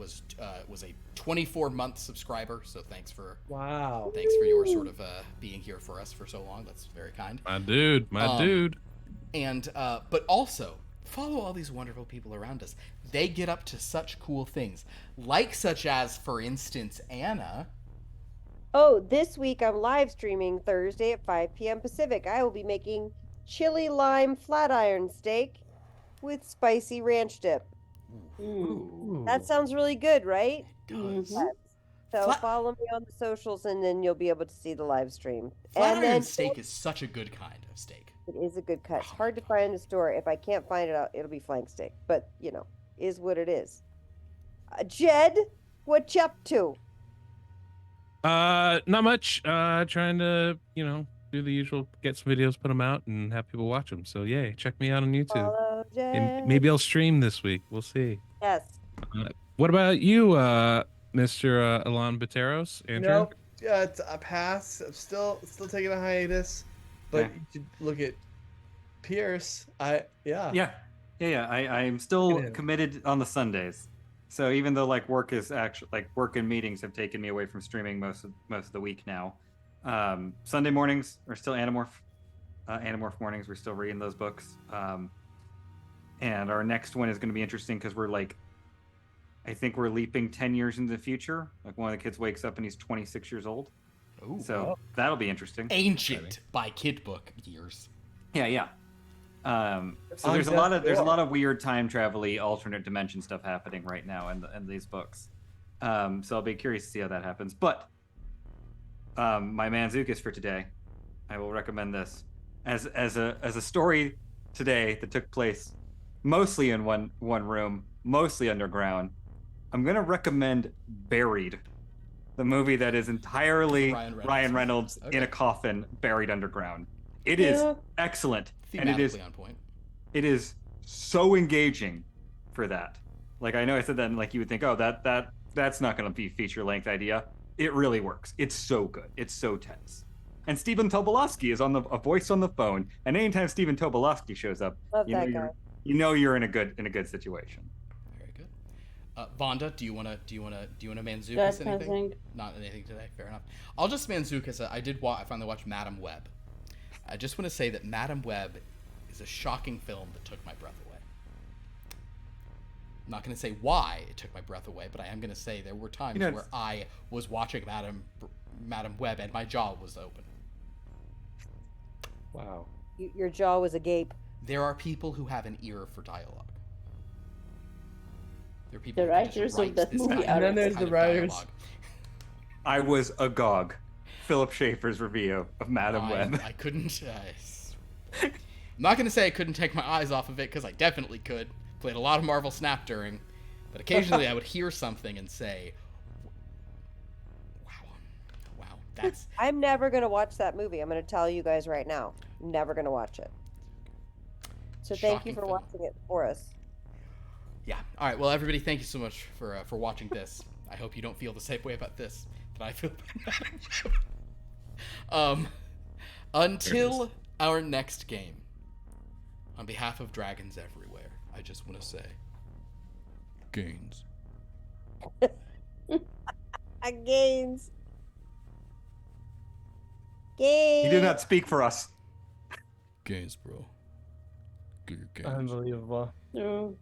24-month subscriber, so thanks for your sort of being here for us for so long. That's very kind. My dude. And but also follow all these wonderful people around us. They get up to such cool things, such as, for instance, Anna. Oh, this week I'm live streaming Thursday at 5 p.m. Pacific. I will be making chili lime flat iron steak with spicy ranch dip. Ooh. That sounds really good, right? It does. Yes. So follow me on the socials, and then you'll be able to see the live stream. Flat and iron then steak is such a good kind of steak. it is a good cut. It's hard to find in the store. If I can't find it out, it'll be flank steak. But is what it is. Jed, what you up to? Not much. Trying to, do the usual, get some videos, put them out, and have people watch them. So, yay, check me out on YouTube. Follow Jed. And maybe I'll stream this week. We'll see. Yes. What about you, Mr. Alon Bateros? Andrew? Nope. Yeah, it's a pass. I'm still taking a hiatus. But Okay. you should look at Pierce. Yeah. I'm still committed on the Sundays. So even though work is actually work and meetings have taken me away from streaming most of the week now, Sunday mornings are still Animorph mornings. We're still reading those books. And our next one is going to be interesting because we're I think we're leaping 10 years into the future. One of the kids wakes up and he's 26 years old. Ooh. So that'll be interesting. Ancient by kid book years. Yeah. So there's a lot of weird time travel-y alternate dimension stuff happening right now in these books. So I'll be curious to see how that happens. But my Manzukis for today, I will recommend this as a story today that took place mostly in one room, mostly underground. I'm gonna recommend Buried, the movie that is entirely Ryan Reynolds in a coffin buried underground. It is excellent. And it is on point. It is so engaging for that. I know I said that, and you would think, oh, that's not going to be feature length idea. It really works. It's so good. It's so tense. And Stephen Tobolowsky is a voice on the phone. And anytime Stephen Tobolowsky shows up, Love you know that guy. you're in a good situation. Very good. Vanda, do you wanna Manzukis Just anything? nothing. Not anything today. Fair enough. I'll just Manzukis. I finally watched Madam Web. I just want to say that Madam Web is a shocking film that took my breath away. I'm not going to say why it took my breath away, but I am going to say there were times where I was watching Madam Web and my jaw was open. Wow. Your jaw was agape. There are people who have an ear for dialogue. There are people The who can just writers write of that this movie kind are- And then there's kind the of writers. dialogue. I was agog. Philip Schaefer's review of Madam Web. I couldn't. I'm not going to say I couldn't take my eyes off of it, because I definitely could. Played a lot of Marvel Snap during, but occasionally I would hear something and say, wow, that's... I'm never gonna watch that movie. I'm gonna tell you guys right now. I'm never gonna watch it. So thank you Shocking for film. watching it for us. Yeah. All right. Well, everybody, thank you so much for watching this. I hope you don't feel the same way about this that I feel about until our next game, on behalf of dragons everywhere, I just want to say, gains. Gains. Gains. He did not speak for us. Gains, bro. Get your gains. Unbelievable. No.